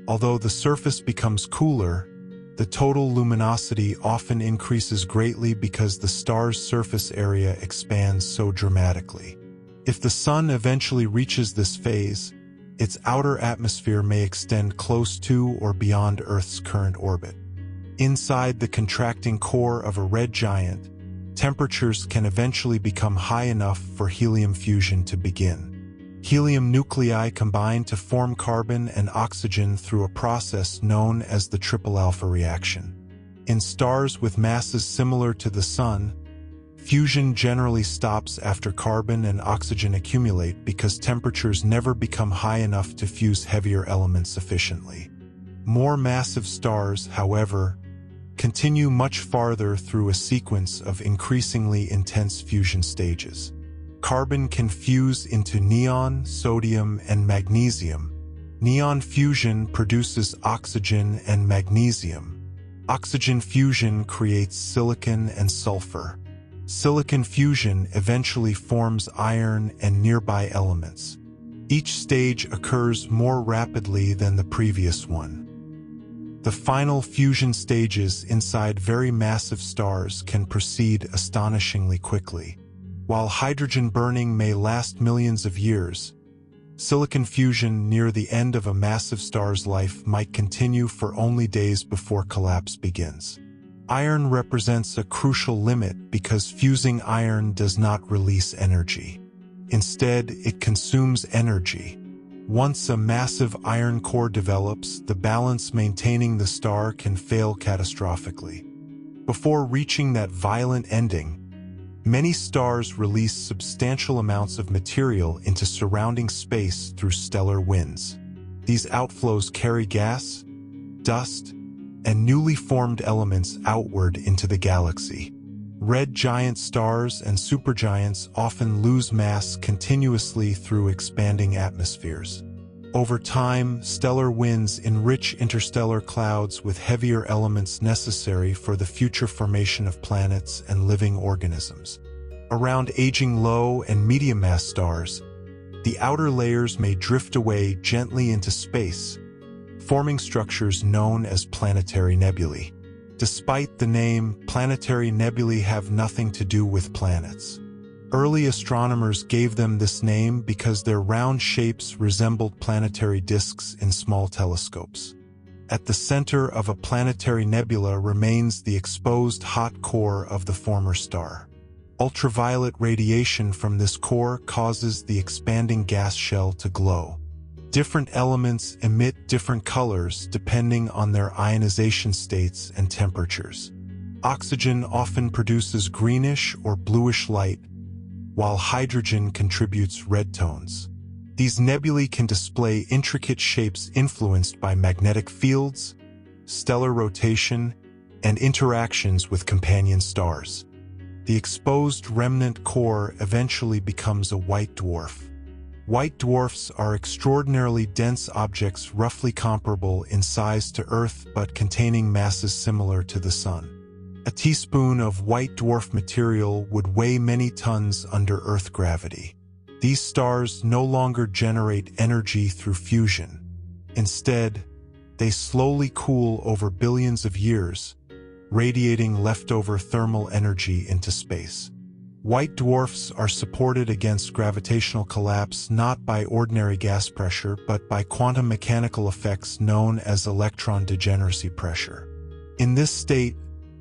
Although the surface becomes cooler, the total luminosity often increases greatly because the star's surface area expands so dramatically. If the Sun eventually reaches this phase, its outer atmosphere may extend close to or beyond Earth's current orbit. Inside the contracting core of a red giant, temperatures can eventually become high enough for helium fusion to begin. Helium nuclei combine to form carbon and oxygen through a process known as the triple alpha reaction. In stars with masses similar to the Sun, fusion generally stops after carbon and oxygen accumulate because temperatures never become high enough to fuse heavier elements efficiently. More massive stars, however, continue much farther through a sequence of increasingly intense fusion stages. Carbon can fuse into neon, sodium, and magnesium. Neon fusion produces oxygen and magnesium. Oxygen fusion creates silicon and sulfur. Silicon fusion eventually forms iron and nearby elements. Each stage occurs more rapidly than the previous one. The final fusion stages inside very massive stars can proceed astonishingly quickly. While hydrogen burning may last millions of years, silicon fusion near the end of a massive star's life might continue for only days before collapse begins. Iron represents a crucial limit because fusing iron does not release energy. Instead, it consumes energy. Once a massive iron core develops, the balance maintaining the star can fail catastrophically. Before reaching that violent ending, many stars release substantial amounts of material into surrounding space through stellar winds. These outflows carry gas, dust, and newly formed elements outward into the galaxy. Red giant stars and supergiants often lose mass continuously through expanding atmospheres. Over time, stellar winds enrich interstellar clouds with heavier elements necessary for the future formation of planets and living organisms. Around aging low and medium-mass stars, the outer layers may drift away gently into space, forming structures known as planetary nebulae. Despite the name, planetary nebulae have nothing to do with planets. Early astronomers gave them this name because their round shapes resembled planetary disks in small telescopes. At the center of a planetary nebula remains the exposed hot core of the former star. Ultraviolet radiation from this core causes the expanding gas shell to glow. Different elements emit different colors depending on their ionization states and temperatures. Oxygen often produces greenish or bluish light, while hydrogen contributes red tones. These nebulae can display intricate shapes influenced by magnetic fields, stellar rotation, and interactions with companion stars. The exposed remnant core eventually becomes a white dwarf. White dwarfs are extraordinarily dense objects roughly comparable in size to Earth but containing masses similar to the Sun. A teaspoon of white dwarf material would weigh many tons under Earth gravity. These stars no longer generate energy through fusion. Instead, they slowly cool over billions of years, radiating leftover thermal energy into space. White dwarfs are supported against gravitational collapse not by ordinary gas pressure but by quantum mechanical effects known as electron degeneracy pressure. In this state,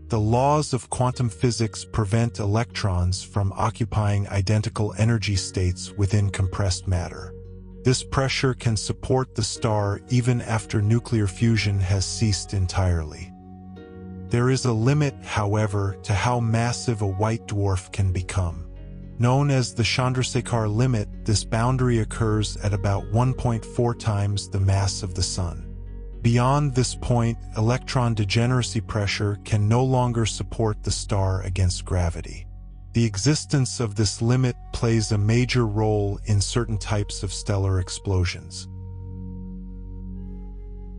the laws of quantum physics prevent electrons from occupying identical energy states within compressed matter. This pressure can support the star even after nuclear fusion has ceased entirely. There is a limit, however, to how massive a white dwarf can become. Known as the Chandrasekhar limit, this boundary occurs at about 1.4 times the mass of the Sun. Beyond this point, electron degeneracy pressure can no longer support the star against gravity. The existence of this limit plays a major role in certain types of stellar explosions.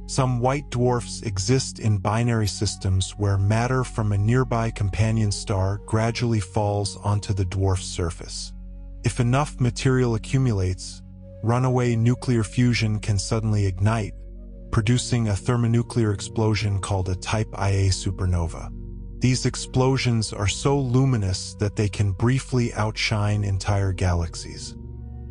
Some white dwarfs exist in binary systems where matter from a nearby companion star gradually falls onto the dwarf's surface. If enough material accumulates, runaway nuclear fusion can suddenly ignite, producing a thermonuclear explosion called a Type Ia supernova. These explosions are so luminous that they can briefly outshine entire galaxies.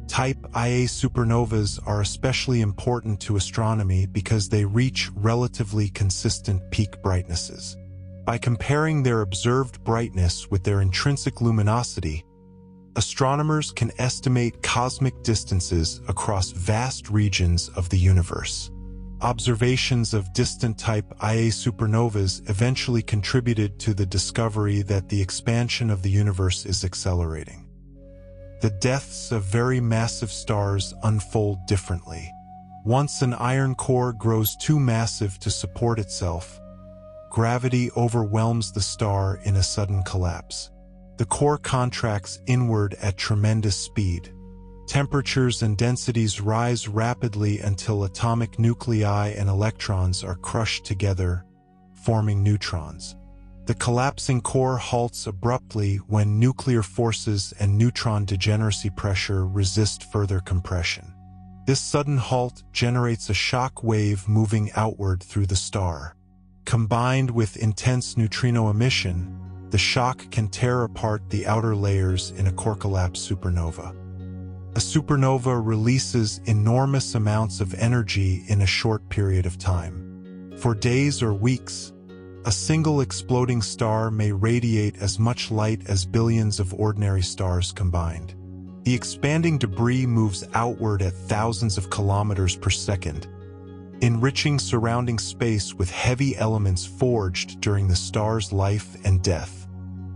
Type Ia supernovas are especially important to astronomy because they reach relatively consistent peak brightnesses. By comparing their observed brightness with their intrinsic luminosity, astronomers can estimate cosmic distances across vast regions of the universe. Observations of distant Type Ia supernovas eventually contributed to the discovery that the expansion of the universe is accelerating. The deaths of very massive stars unfold differently. Once an iron core grows too massive to support itself, gravity overwhelms the star in a sudden collapse. The core contracts inward at tremendous speed. Temperatures and densities rise rapidly until atomic nuclei and electrons are crushed together, forming neutrons. The collapsing core halts abruptly when nuclear forces and neutron degeneracy pressure resist further compression. This sudden halt generates a shock wave moving outward through the star. Combined with intense neutrino emission, the shock can tear apart the outer layers in a core-collapse supernova. A supernova releases enormous amounts of energy in a short period of time. For days or weeks, a single exploding star may radiate as much light as billions of ordinary stars combined. The expanding debris moves outward at thousands of kilometers per second, enriching surrounding space with heavy elements forged during the star's life and death.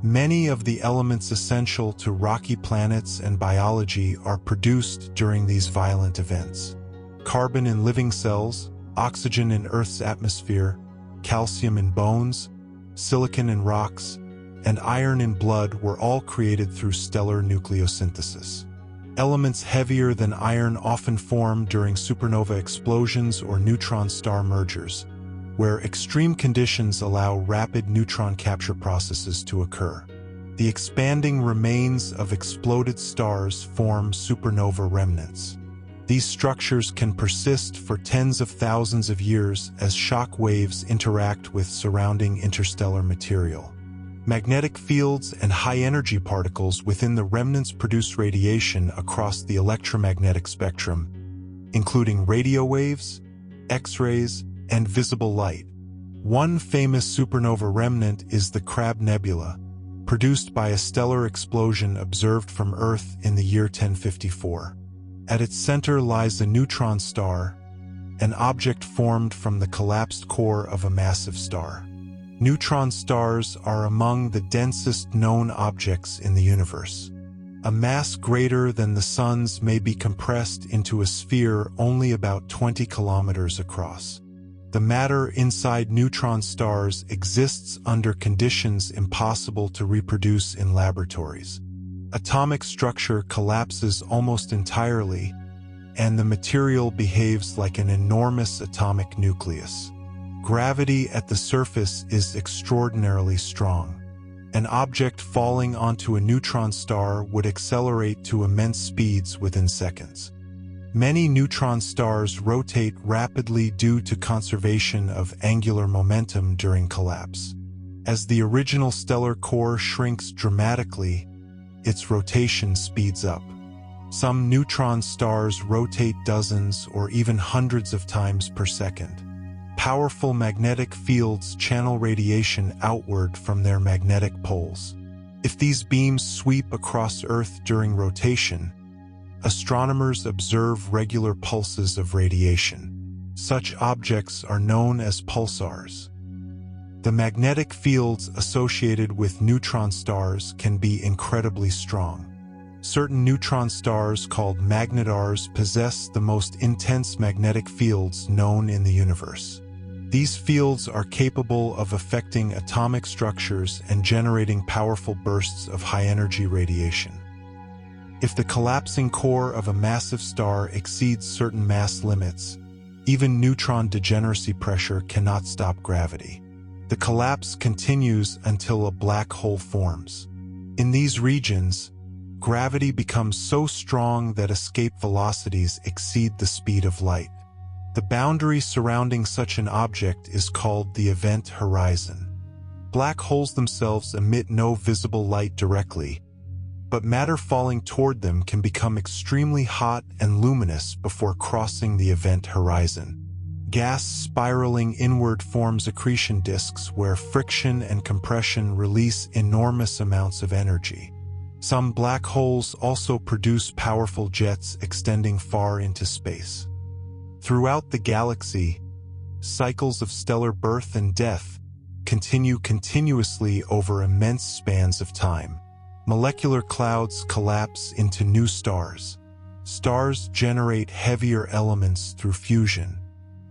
Many of the elements essential to rocky planets and biology are produced during these violent events. Carbon in living cells, oxygen in Earth's atmosphere, calcium in bones, silicon in rocks, and iron in blood were all created through stellar nucleosynthesis. Elements heavier than iron often form during supernova explosions or neutron star mergers, where extreme conditions allow rapid neutron capture processes to occur. The expanding remains of exploded stars form supernova remnants. These structures can persist for tens of thousands of years as shock waves interact with surrounding interstellar material. Magnetic fields and high-energy particles within the remnants produce radiation across the electromagnetic spectrum, including radio waves, X-rays, and visible light. One famous supernova remnant is the Crab Nebula, produced by a stellar explosion observed from Earth in the year 1054. At its center lies a neutron star, an object formed from the collapsed core of a massive star. Neutron stars are among the densest known objects in the universe. A mass greater than the Sun's may be compressed into a sphere only about 20 kilometers across. The matter inside neutron stars exists under conditions impossible to reproduce in laboratories. Atomic structure collapses almost entirely, and the material behaves like an enormous atomic nucleus. Gravity at the surface is extraordinarily strong. An object falling onto a neutron star would accelerate to immense speeds within seconds. Many neutron stars rotate rapidly due to conservation of angular momentum during collapse. As the original stellar core shrinks dramatically, its rotation speeds up. Some neutron stars rotate dozens or even hundreds of times per second. Powerful magnetic fields channel radiation outward from their magnetic poles. If these beams sweep across Earth during rotation, astronomers observe regular pulses of radiation. Such objects are known as pulsars. The magnetic fields associated with neutron stars can be incredibly strong. Certain neutron stars called magnetars possess the most intense magnetic fields known in the universe. These fields are capable of affecting atomic structures and generating powerful bursts of high-energy radiation. If the collapsing core of a massive star exceeds certain mass limits, even neutron degeneracy pressure cannot stop gravity. The collapse continues until a black hole forms. In these regions, gravity becomes so strong that escape velocities exceed the speed of light. The boundary surrounding such an object is called the event horizon. Black holes themselves emit no visible light directly, but matter falling toward them can become extremely hot and luminous before crossing the event horizon. Gas spiraling inward forms accretion disks where friction and compression release enormous amounts of energy. Some black holes also produce powerful jets extending far into space. Throughout the galaxy, cycles of stellar birth and death continue continuously over immense spans of time. Molecular clouds collapse into new stars. Stars generate heavier elements through fusion.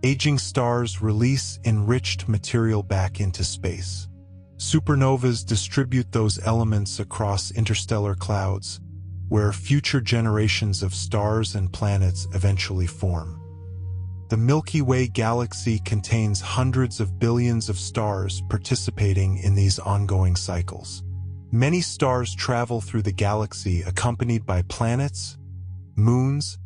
Aging stars release enriched material back into space. Supernovas distribute those elements across interstellar clouds, where future generations of stars and planets eventually form. The Milky Way galaxy contains hundreds of billions of stars participating in these ongoing cycles. Many stars travel through the galaxy accompanied by planets, moons,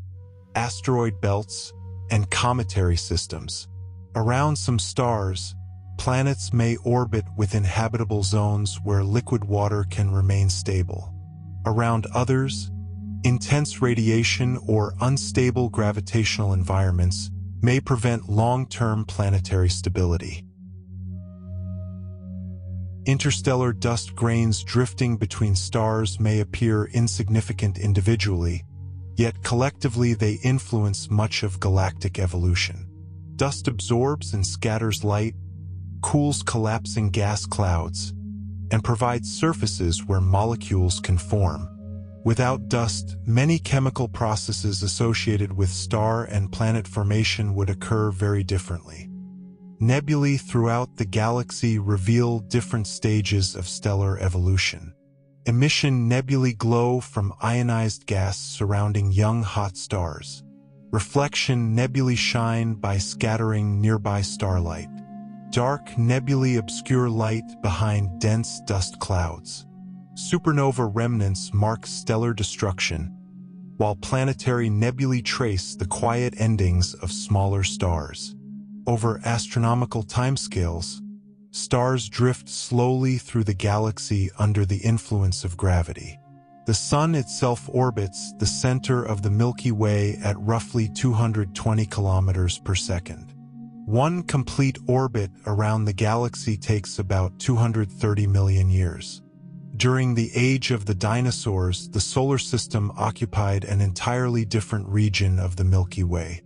asteroid belts, and cometary systems. Around some stars, planets may orbit within habitable zones where liquid water can remain stable. Around others, intense radiation or unstable gravitational environments may prevent long-term planetary stability. Interstellar dust grains drifting between stars may appear insignificant individually, yet collectively they influence much of galactic evolution. Dust absorbs and scatters light, cools collapsing gas clouds, and provides surfaces where molecules can form. Without dust, many chemical processes associated with star and planet formation would occur very differently. Nebulae throughout the galaxy reveal different stages of stellar evolution. Emission nebulae glow from ionized gas surrounding young hot stars. Reflection nebulae shine by scattering nearby starlight. Dark nebulae obscure light behind dense dust clouds. Supernova remnants mark stellar destruction, while planetary nebulae trace the quiet endings of smaller stars. Over astronomical timescales, stars drift slowly through the galaxy under the influence of gravity. The Sun itself orbits the center of the Milky Way at roughly 220 kilometers per second. One complete orbit around the galaxy takes about 230 million years. During the age of the dinosaurs, the solar system occupied an entirely different region of the Milky Way.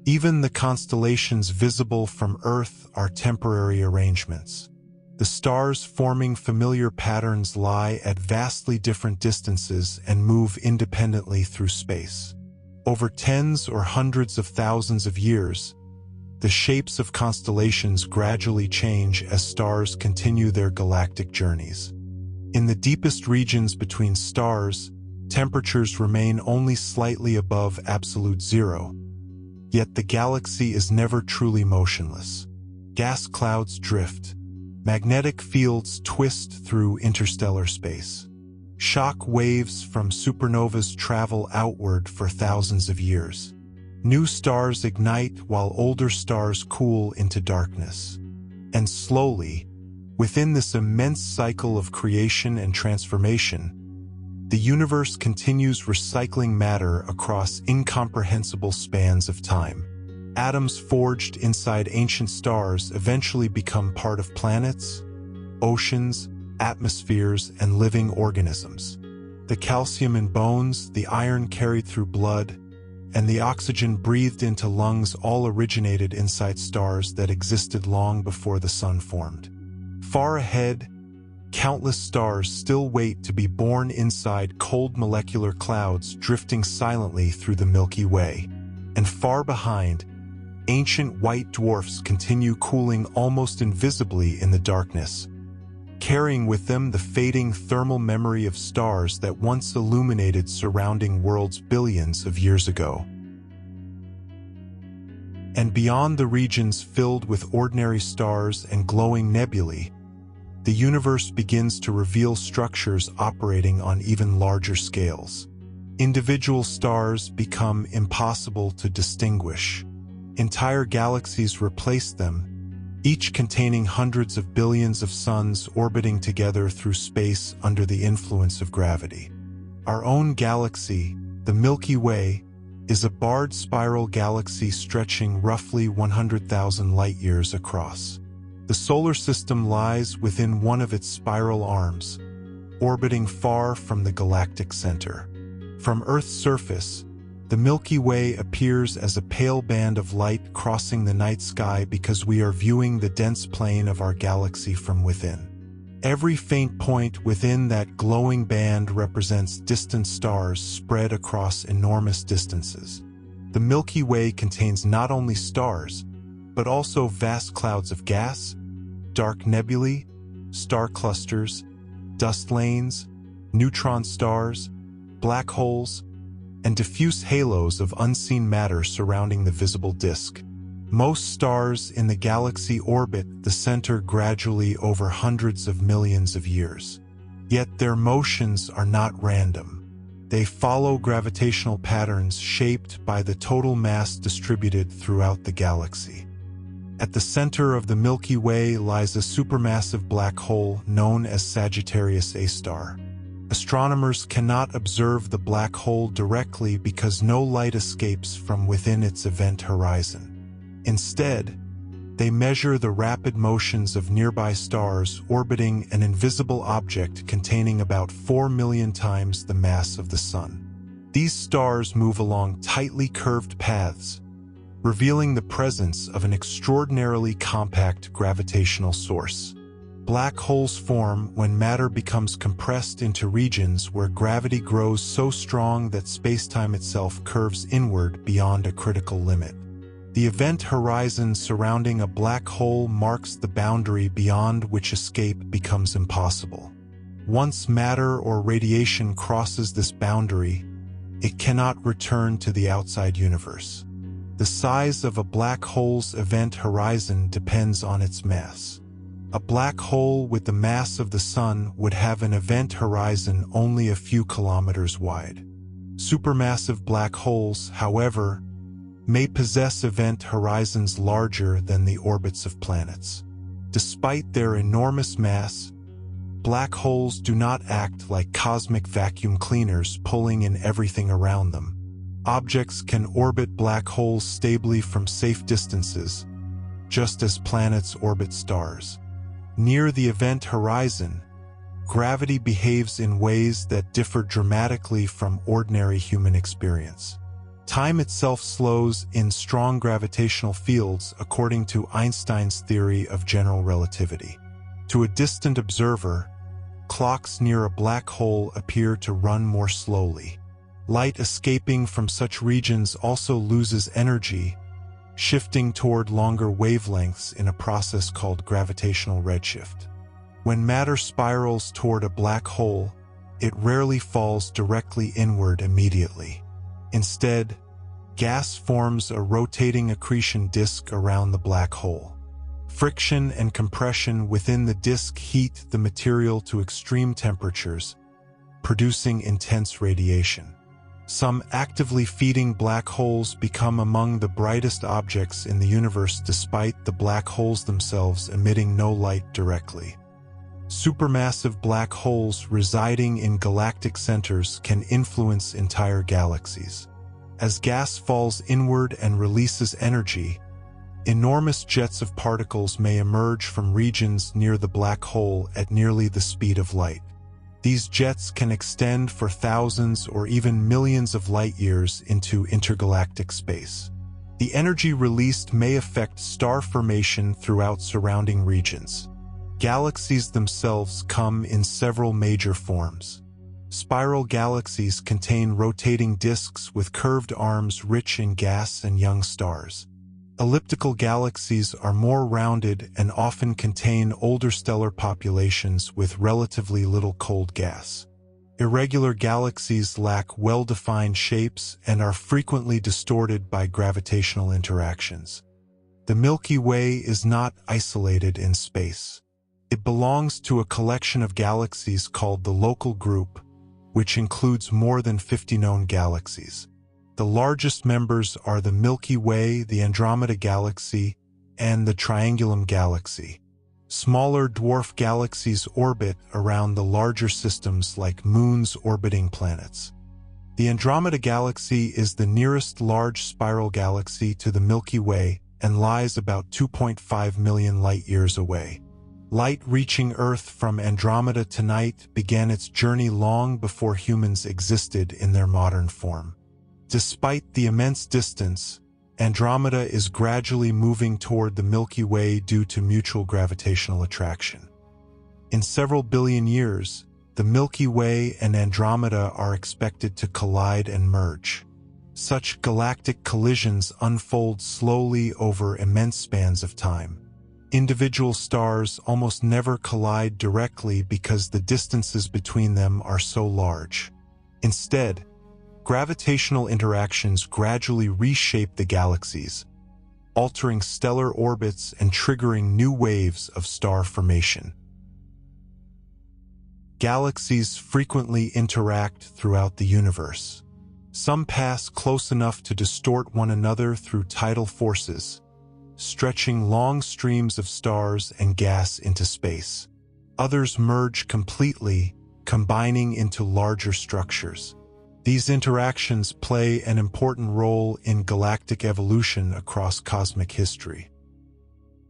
Even the constellations visible from Earth are temporary arrangements. The stars forming familiar patterns lie at vastly different distances and move independently through space. Over tens or hundreds of thousands of years, The shapes of constellations gradually change as stars continue their galactic journeys. In the deepest regions between stars, temperatures remain only slightly above absolute zero. Yet the galaxy is never truly motionless. Gas clouds drift. Magnetic fields twist through interstellar space. Shock waves from supernovas travel outward for thousands of years. New stars ignite while older stars cool into darkness. And slowly, within this immense cycle of creation and transformation, the universe continues recycling matter across incomprehensible spans of time. Atoms forged inside ancient stars eventually become part of planets, oceans, atmospheres, and living organisms. The calcium in bones, the iron carried through blood, and the oxygen breathed into lungs all originated inside stars that existed long before the sun formed. Far ahead, countless stars still wait to be born inside cold molecular clouds drifting silently through the Milky Way. And far behind, ancient white dwarfs continue cooling almost invisibly in the darkness, carrying with them the fading thermal memory of stars that once illuminated surrounding worlds billions of years ago. And beyond the regions filled with ordinary stars and glowing nebulae, the universe begins to reveal structures operating on even larger scales. Individual stars become impossible to distinguish. Entire galaxies replace them, each containing hundreds of billions of suns orbiting together through space under the influence of gravity. Our own galaxy, the Milky Way, is a barred spiral galaxy stretching roughly 100,000 light-years across. The solar system lies within one of its spiral arms, orbiting far from the galactic center. From Earth's surface, the Milky Way appears as a pale band of light crossing the night sky because we are viewing the dense plane of our galaxy from within. Every faint point within that glowing band represents distant stars spread across enormous distances. The Milky Way contains not only stars, but also vast clouds of gas, dark nebulae, star clusters, dust lanes, neutron stars, black holes, and diffuse halos of unseen matter surrounding the visible disk. Most stars in the galaxy orbit the center gradually over hundreds of millions of years. Yet their motions are not random. They follow gravitational patterns shaped by the total mass distributed throughout the galaxy. At the center of the Milky Way lies a supermassive black hole known as Sagittarius A star. Astronomers cannot observe the black hole directly because no light escapes from within its event horizon. Instead, they measure the rapid motions of nearby stars orbiting an invisible object containing about 4 million times the mass of the Sun. These stars move along tightly curved paths, revealing the presence of an extraordinarily compact gravitational source. Black holes form when matter becomes compressed into regions where gravity grows so strong that spacetime itself curves inward beyond a critical limit. The event horizon surrounding a black hole marks the boundary beyond which escape becomes impossible. Once matter or radiation crosses this boundary, it cannot return to the outside universe. The size of a black hole's event horizon depends on its mass. A black hole with the mass of the Sun would have an event horizon only a few kilometers wide. Supermassive black holes, however, may possess event horizons larger than the orbits of planets. Despite their enormous mass, black holes do not act like cosmic vacuum cleaners pulling in everything around them. Objects can orbit black holes stably from safe distances, just as planets orbit stars. Near the event horizon, gravity behaves in ways that differ dramatically from ordinary human experience. Time itself slows in strong gravitational fields according to Einstein's theory of general relativity. To a distant observer, clocks near a black hole appear to run more slowly. Light escaping from such regions also loses energy, shifting toward longer wavelengths in a process called gravitational redshift. When matter spirals toward a black hole, it rarely falls directly inward immediately. Instead, gas forms a rotating accretion disk around the black hole. Friction and compression within the disk heat the material to extreme temperatures, producing intense radiation. Some actively feeding black holes become among the brightest objects in the universe despite the black holes themselves emitting no light directly. Supermassive black holes residing in galactic centers can influence entire galaxies. As gas falls inward and releases energy, enormous jets of particles may emerge from regions near the black hole at nearly the speed of light. These jets can extend for thousands or even millions of light-years into intergalactic space. The energy released may affect star formation throughout surrounding regions. Galaxies themselves come in several major forms. Spiral galaxies contain rotating disks with curved arms rich in gas and young stars. Elliptical galaxies are more rounded and often contain older stellar populations with relatively little cold gas. Irregular galaxies lack well-defined shapes and are frequently distorted by gravitational interactions. The Milky Way is not isolated in space. It belongs to a collection of galaxies called the Local Group, which includes more than 50 known galaxies. The largest members are the Milky Way, the Andromeda Galaxy, and the Triangulum Galaxy. Smaller dwarf galaxies orbit around the larger systems like moons orbiting planets. The Andromeda Galaxy is the nearest large spiral galaxy to the Milky Way and lies about 2.5 million light-years away. Light reaching Earth from Andromeda tonight began its journey long before humans existed in their modern form. Despite the immense distance, Andromeda is gradually moving toward the Milky Way due to mutual gravitational attraction. In several billion years, the Milky Way and Andromeda are expected to collide and merge. Such galactic collisions unfold slowly over immense spans of time. Individual stars almost never collide directly because the distances between them are so large. Instead, gravitational interactions gradually reshape the galaxies, altering stellar orbits and triggering new waves of star formation. Galaxies frequently interact throughout the universe. Some pass close enough to distort one another through tidal forces, stretching long streams of stars and gas into space. Others merge completely, combining into larger structures. These interactions play an important role in galactic evolution across cosmic history.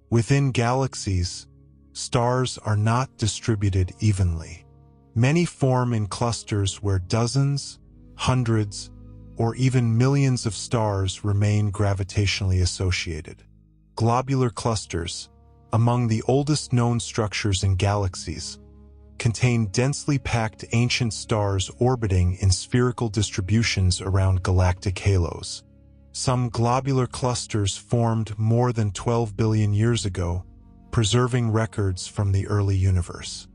Within galaxies, stars are not distributed evenly. Many form in clusters where dozens, hundreds, or even millions of stars remain gravitationally associated. Globular clusters, among the oldest known structures in galaxies, contain densely packed ancient stars orbiting in spherical distributions around galactic halos. Some globular clusters formed more than 12 billion years ago, preserving records from the early universe.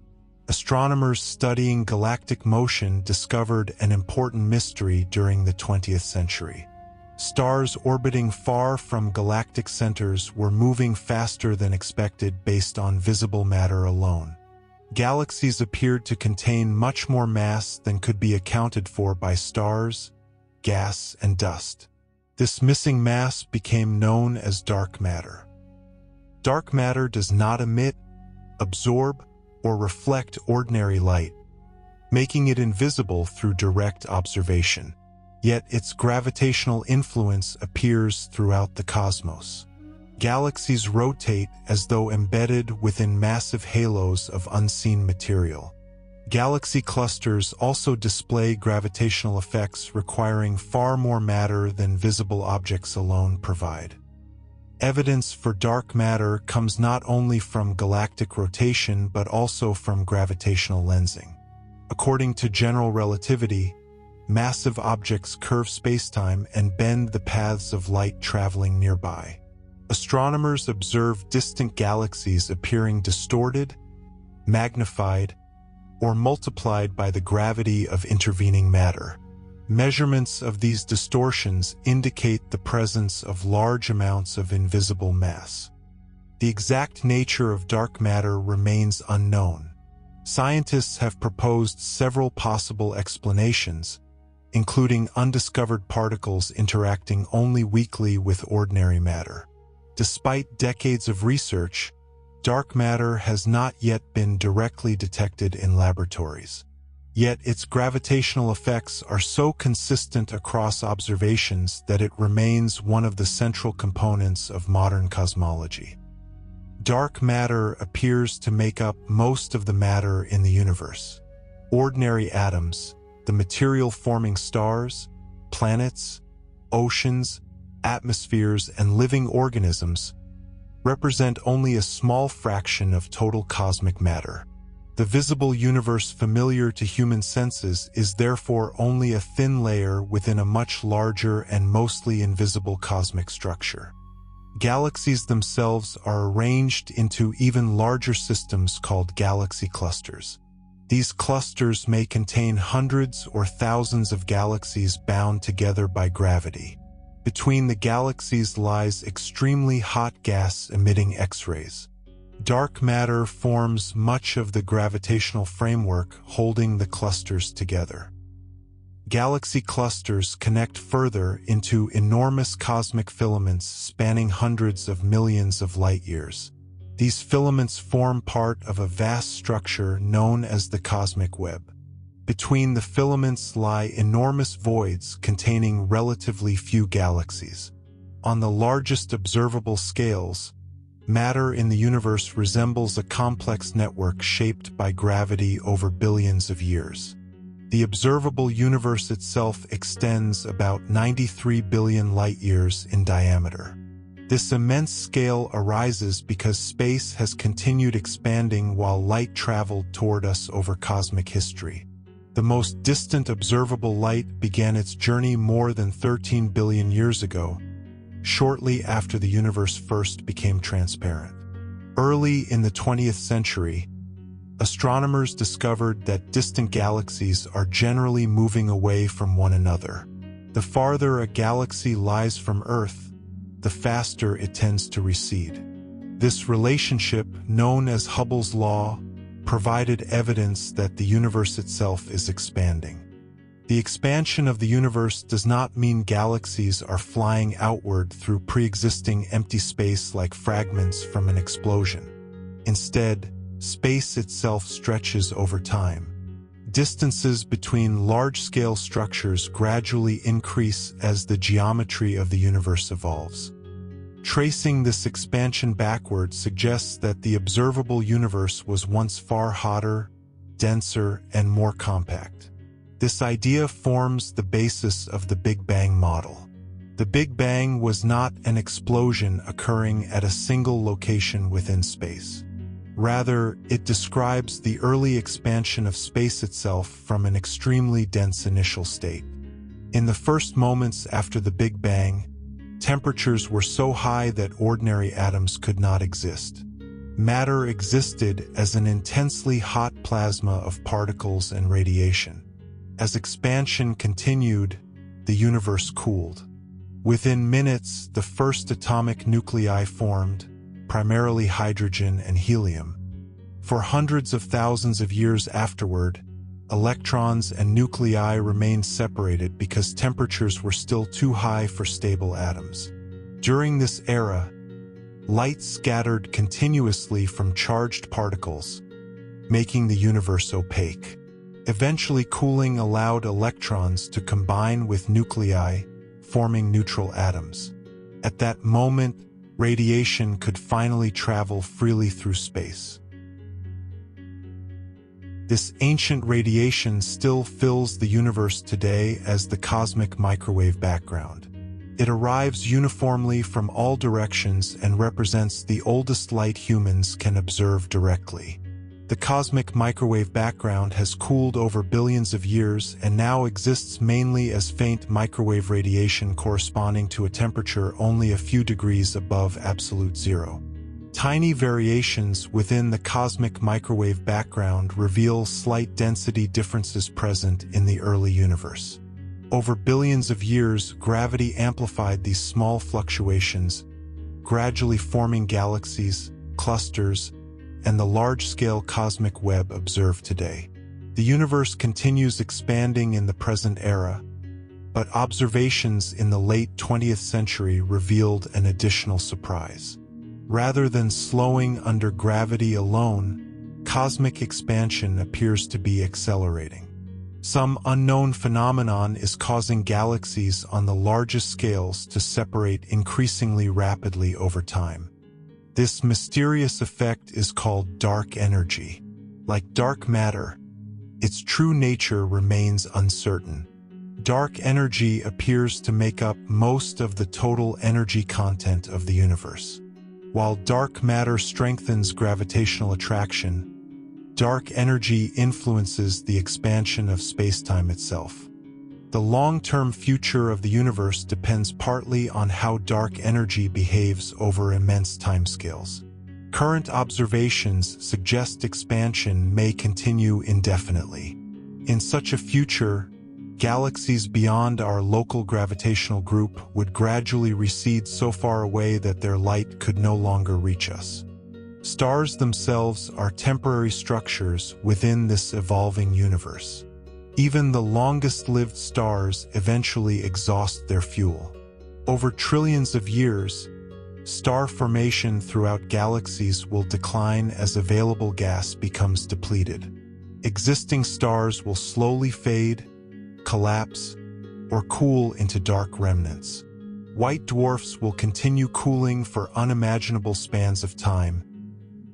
Astronomers studying galactic motion discovered an important mystery during the 20th century. Stars orbiting far from galactic centers were moving faster than expected based on visible matter alone. Galaxies appeared to contain much more mass than could be accounted for by stars, gas, and dust. This missing mass became known as dark matter. Dark matter does not emit, absorb, or reflect ordinary light, making it invisible through direct observation. Yet its gravitational influence appears throughout the cosmos. Galaxies rotate as though embedded within massive halos of unseen material. Galaxy clusters also display gravitational effects requiring far more matter than visible objects alone provide. Evidence for dark matter comes not only from galactic rotation but also from gravitational lensing. According to general relativity, massive objects curve spacetime and bend the paths of light traveling nearby. Astronomers observe distant galaxies appearing distorted, magnified, or multiplied by the gravity of intervening matter. Measurements of these distortions indicate the presence of large amounts of invisible mass. The exact nature of dark matter remains unknown. Scientists have proposed several possible explanations, including undiscovered particles interacting only weakly with ordinary matter. Despite decades of research, dark matter has not yet been directly detected in laboratories. Yet its gravitational effects are so consistent across observations that it remains one of the central components of modern cosmology. Dark matter appears to make up most of the matter in the universe. Ordinary atoms, the material forming stars, planets, oceans, atmospheres, and living organisms, represent only a small fraction of total cosmic matter. The visible universe familiar to human senses is therefore only a thin layer within a much larger and mostly invisible cosmic structure. Galaxies themselves are arranged into even larger systems called galaxy clusters. These clusters may contain hundreds or thousands of galaxies bound together by gravity. Between the galaxies lies extremely hot gas emitting X-rays. Dark matter forms much of the gravitational framework holding the clusters together. Galaxy clusters connect further into enormous cosmic filaments spanning hundreds of millions of light-years. These filaments form part of a vast structure known as the cosmic web. Between the filaments lie enormous voids containing relatively few galaxies. On the largest observable scales, matter in the universe resembles a complex network shaped by gravity over billions of years. The observable universe itself extends about 93 billion light-years in diameter. This immense scale arises because space has continued expanding while light traveled toward us over cosmic history. The most distant observable light began its journey more than 13 billion years ago, shortly after the universe first became transparent. Early in the 20th century, astronomers discovered that distant galaxies are generally moving away from one another. The farther a galaxy lies from Earth, the faster it tends to recede. This relationship, known as Hubble's law, provided evidence that the universe itself is expanding. The expansion of the universe does not mean galaxies are flying outward through pre-existing empty space like fragments from an explosion. Instead, space itself stretches over time. Distances between large-scale structures gradually increase as the geometry of the universe evolves. Tracing this expansion backward suggests that the observable universe was once far hotter, denser, and more compact. This idea forms the basis of the Big Bang model. The Big Bang was not an explosion occurring at a single location within space. Rather, it describes the early expansion of space itself from an extremely dense initial state. In the first moments after the Big Bang, temperatures were so high that ordinary atoms could not exist. Matter existed as an intensely hot plasma of particles and radiation. As expansion continued, the universe cooled. Within minutes, the first atomic nuclei formed, primarily hydrogen and helium. For hundreds of thousands of years afterward, electrons and nuclei remained separated because temperatures were still too high for stable atoms. During this era, light scattered continuously from charged particles, making the universe opaque. Eventually, cooling allowed electrons to combine with nuclei, forming neutral atoms. At that moment, radiation could finally travel freely through space. This ancient radiation still fills the universe today as the cosmic microwave background. It arrives uniformly from all directions and represents the oldest light humans can observe directly. The cosmic microwave background has cooled over billions of years and now exists mainly as faint microwave radiation corresponding to a temperature only a few degrees above absolute zero. Tiny variations within the cosmic microwave background reveal slight density differences present in the early universe. Over billions of years, gravity amplified these small fluctuations, gradually forming galaxies, clusters, and the large-scale cosmic web observed today. The universe continues expanding in the present era, but observations in the late 20th century revealed an additional surprise. Rather than slowing under gravity alone, cosmic expansion appears to be accelerating. Some unknown phenomenon is causing galaxies on the largest scales to separate increasingly rapidly over time. This mysterious effect is called dark energy. Like dark matter, its true nature remains uncertain. Dark energy appears to make up most of the total energy content of the universe. While dark matter strengthens gravitational attraction, dark energy influences the expansion of spacetime itself. The long-term future of the universe depends partly on how dark energy behaves over immense timescales. Current observations suggest expansion may continue indefinitely. In such a future, galaxies beyond our local gravitational group would gradually recede so far away that their light could no longer reach us. Stars themselves are temporary structures within this evolving universe. Even the longest-lived stars eventually exhaust their fuel. Over trillions of years, star formation throughout galaxies will decline as available gas becomes depleted. Existing stars will slowly fade, collapse, or cool into dark remnants. White dwarfs will continue cooling for unimaginable spans of time,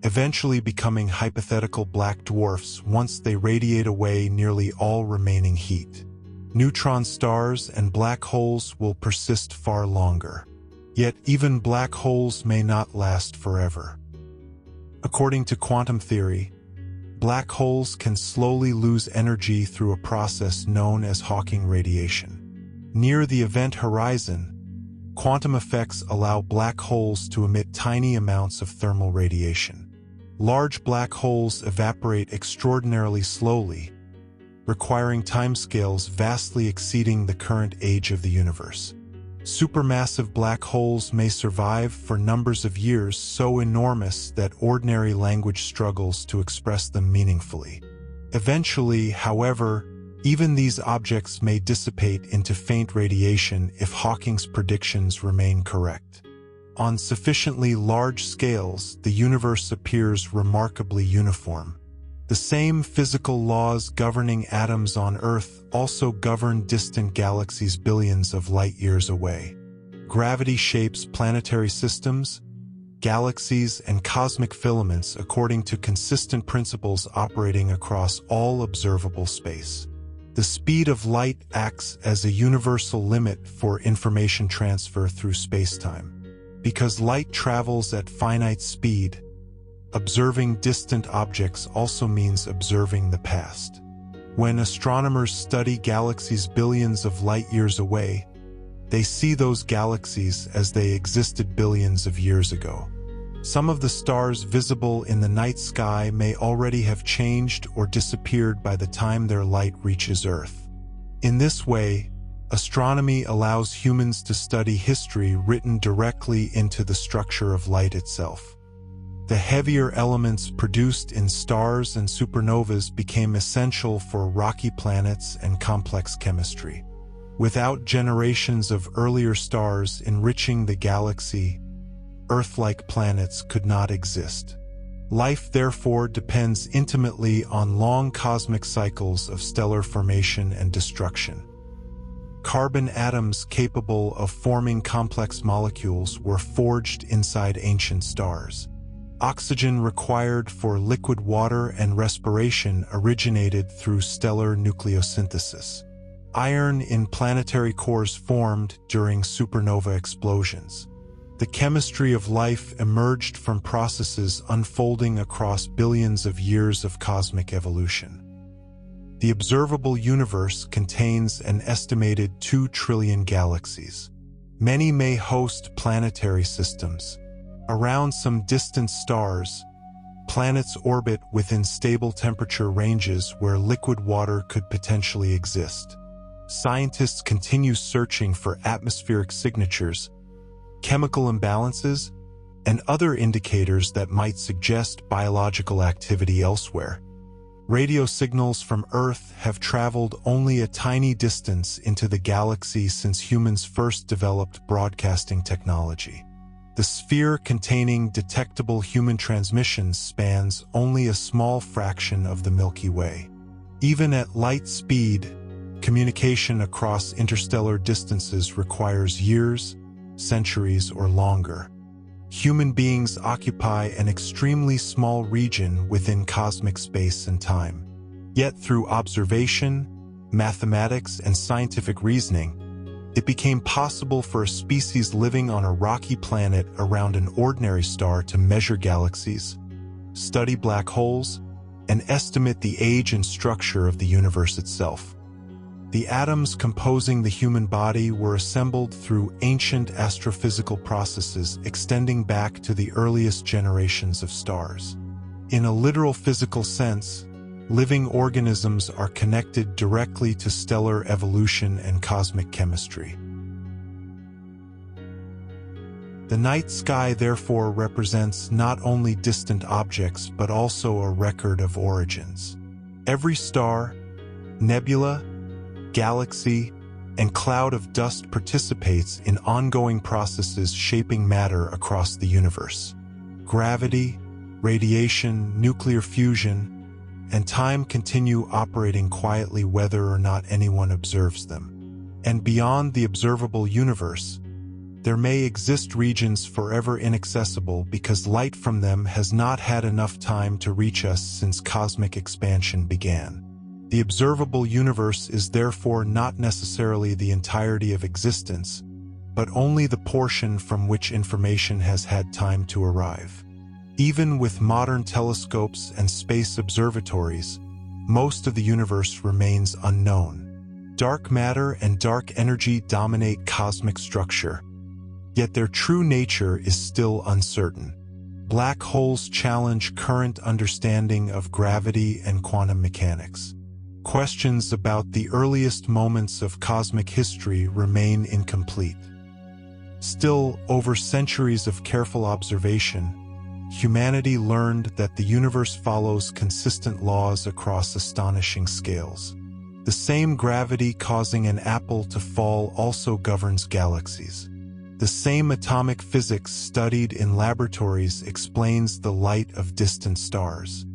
eventually becoming hypothetical black dwarfs once they radiate away nearly all remaining heat. Neutron stars and black holes will persist far longer. Yet even black holes may not last forever. According to quantum theory, black holes can slowly lose energy through a process known as Hawking radiation. Near the event horizon, quantum effects allow black holes to emit tiny amounts of thermal radiation. Large black holes evaporate extraordinarily slowly, requiring timescales vastly exceeding the current age of the universe. Supermassive black holes may survive for numbers of years so enormous that ordinary language struggles to express them meaningfully. Eventually, however, even these objects may dissipate into faint radiation if Hawking's predictions remain correct. On sufficiently large scales, the universe appears remarkably uniform. The same physical laws governing atoms on Earth also govern distant galaxies billions of light-years away. Gravity shapes planetary systems, galaxies, and cosmic filaments according to consistent principles operating across all observable space. The speed of light acts as a universal limit for information transfer through spacetime. Because light travels at finite speed, observing distant objects also means observing the past. When astronomers study galaxies billions of light-years away, they see those galaxies as they existed billions of years ago. Some of the stars visible in the night sky may already have changed or disappeared by the time their light reaches Earth. In this way, astronomy allows humans to study history written directly into the structure of light itself. The heavier elements produced in stars and supernovas became essential for rocky planets and complex chemistry. Without generations of earlier stars enriching the galaxy, Earth-like planets could not exist. Life, therefore, depends intimately on long cosmic cycles of stellar formation and destruction. Carbon atoms capable of forming complex molecules were forged inside ancient stars. Oxygen required for liquid water and respiration originated through stellar nucleosynthesis. Iron in planetary cores formed during supernova explosions. The chemistry of life emerged from processes unfolding across billions of years of cosmic evolution. The observable universe contains an estimated 2 trillion galaxies. Many may host planetary systems. Around some distant stars, planets orbit within stable temperature ranges where liquid water could potentially exist. Scientists continue searching for atmospheric signatures, chemical imbalances, and other indicators that might suggest biological activity elsewhere. Radio signals from Earth have traveled only a tiny distance into the galaxy since humans first developed broadcasting technology. The sphere containing detectable human transmissions spans only a small fraction of the Milky Way. Even at light speed, communication across interstellar distances requires years, centuries, or longer. Human beings occupy an extremely small region within cosmic space and time. Yet through observation, mathematics, and scientific reasoning, it became possible for a species living on a rocky planet around an ordinary star to measure galaxies, study black holes, and estimate the age and structure of the universe itself. The atoms composing the human body were assembled through ancient astrophysical processes extending back to the earliest generations of stars. In a literal physical sense, living organisms are connected directly to stellar evolution and cosmic chemistry. The night sky therefore represents not only distant objects but also a record of origins. Every star, nebula, galaxy, and cloud of dust participates in ongoing processes shaping matter across the universe. Gravity, radiation, nuclear fusion, and time continue operating quietly whether or not anyone observes them. And beyond the observable universe, there may exist regions forever inaccessible because light from them has not had enough time to reach us since cosmic expansion began. The observable universe is therefore not necessarily the entirety of existence, but only the portion from which information has had time to arrive. Even with modern telescopes and space observatories, most of the universe remains unknown. Dark matter and dark energy dominate cosmic structure, yet their true nature is still uncertain. Black holes challenge current understanding of gravity and quantum mechanics. Questions about the earliest moments of cosmic history remain incomplete. Still, over centuries of careful observation, humanity learned that the universe follows consistent laws across astonishing scales. The same gravity causing an apple to fall also governs galaxies. The same atomic physics studied in laboratories explains the light of distant stars.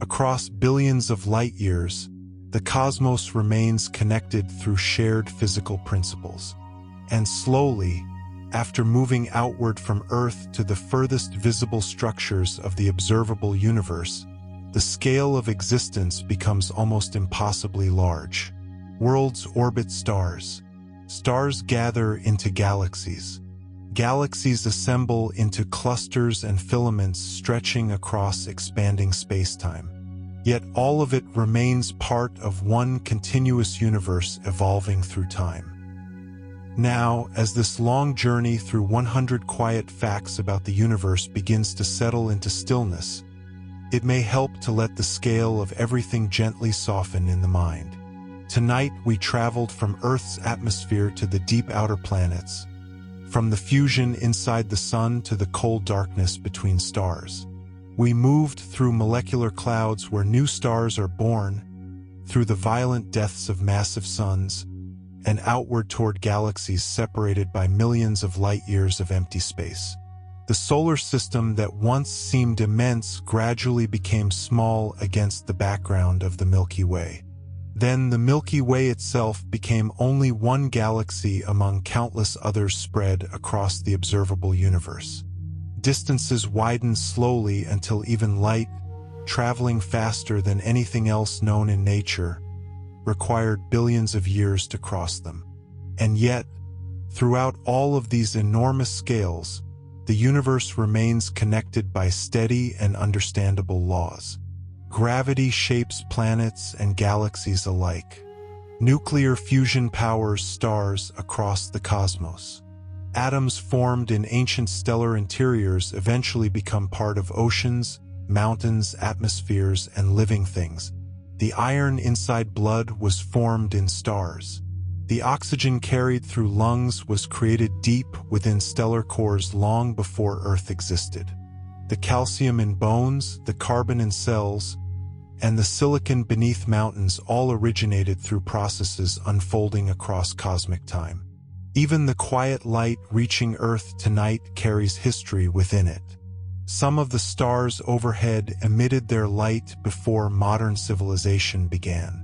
Across billions of light years, the cosmos remains connected through shared physical principles. And slowly, after moving outward from Earth to the furthest visible structures of the observable universe, the scale of existence becomes almost impossibly large. Worlds orbit stars. Stars gather into galaxies. Galaxies assemble into clusters and filaments stretching across expanding spacetime. Yet all of it remains part of one continuous universe evolving through time. Now, as this long journey through 100 quiet facts about the universe begins to settle into stillness, it may help to let the scale of everything gently soften in the mind. Tonight we traveled from Earth's atmosphere to the deep outer planets, from the fusion inside the sun to the cold darkness between stars. We moved through molecular clouds where new stars are born, through the violent deaths of massive suns, and outward toward galaxies separated by millions of light-years of empty space. The solar system that once seemed immense gradually became small against the background of the Milky Way. Then the Milky Way itself became only one galaxy among countless others spread across the observable universe. Distances widened slowly until even light, traveling faster than anything else known in nature, required billions of years to cross them. And yet, throughout all of these enormous scales, the universe remains connected by steady and understandable laws. Gravity shapes planets and galaxies alike. Nuclear fusion powers stars across the cosmos. Atoms formed in ancient stellar interiors eventually become part of oceans, mountains, atmospheres, and living things. The iron inside blood was formed in stars. The oxygen carried through lungs was created deep within stellar cores long before Earth existed. The calcium in bones, the carbon in cells, and the silicon beneath mountains all originated through processes unfolding across cosmic time. Even the quiet light reaching Earth tonight carries history within it. Some of the stars overhead emitted their light before modern civilization began.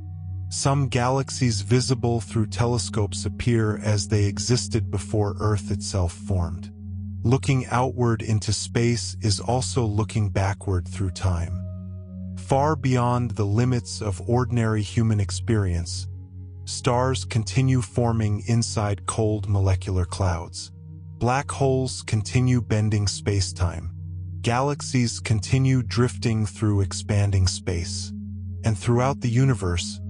Some galaxies visible through telescopes appear as they existed before Earth itself formed. Looking outward into space is also looking backward through time. Far beyond the limits of ordinary human experience, stars continue forming inside cold molecular clouds. Black holes continue bending space-time. Galaxies continue drifting through expanding space. And throughout the universe,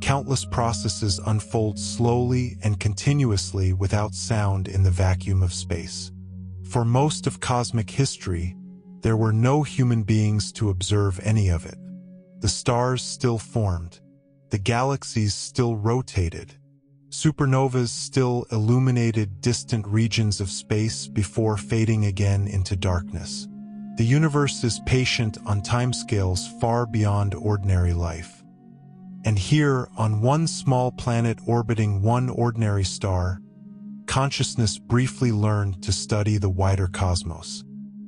countless processes unfold slowly and continuously without sound in the vacuum of space. For most of cosmic history, there were no human beings to observe any of it. The stars still formed. The galaxies still rotated. Supernovas still illuminated distant regions of space before fading again into darkness. The universe is patient on timescales far beyond ordinary life. And here, on one small planet orbiting one ordinary star, consciousness briefly learned to study the wider cosmos.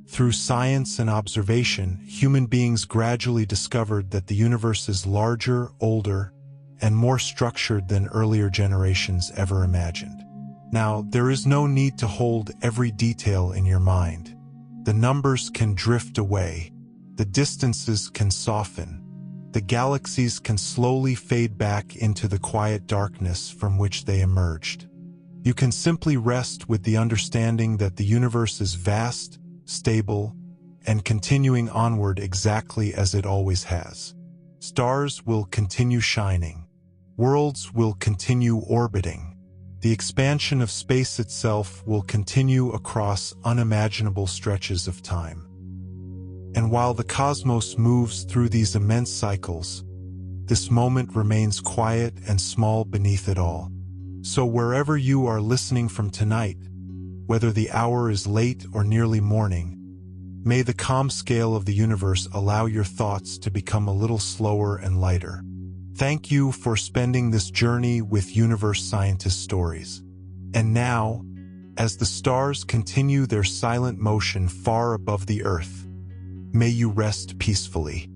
Through science and observation, human beings gradually discovered that the universe is larger, older, and more structured than earlier generations ever imagined. Now, there is no need to hold every detail in your mind. The numbers can drift away. The distances can soften. The galaxies can slowly fade back into the quiet darkness from which they emerged. You can simply rest with the understanding that the universe is vast, stable, and continuing onward exactly as it always has. Stars will continue shining. Worlds will continue orbiting. The expansion of space itself will continue across unimaginable stretches of time. And while the cosmos moves through these immense cycles, this moment remains quiet and small beneath it all. So wherever you are listening from tonight, whether the hour is late or nearly morning, may the calm scale of the universe allow your thoughts to become a little slower and lighter. Thank you for spending this journey with Universe Scientist Stories. And now, as the stars continue their silent motion far above the Earth, may you rest peacefully.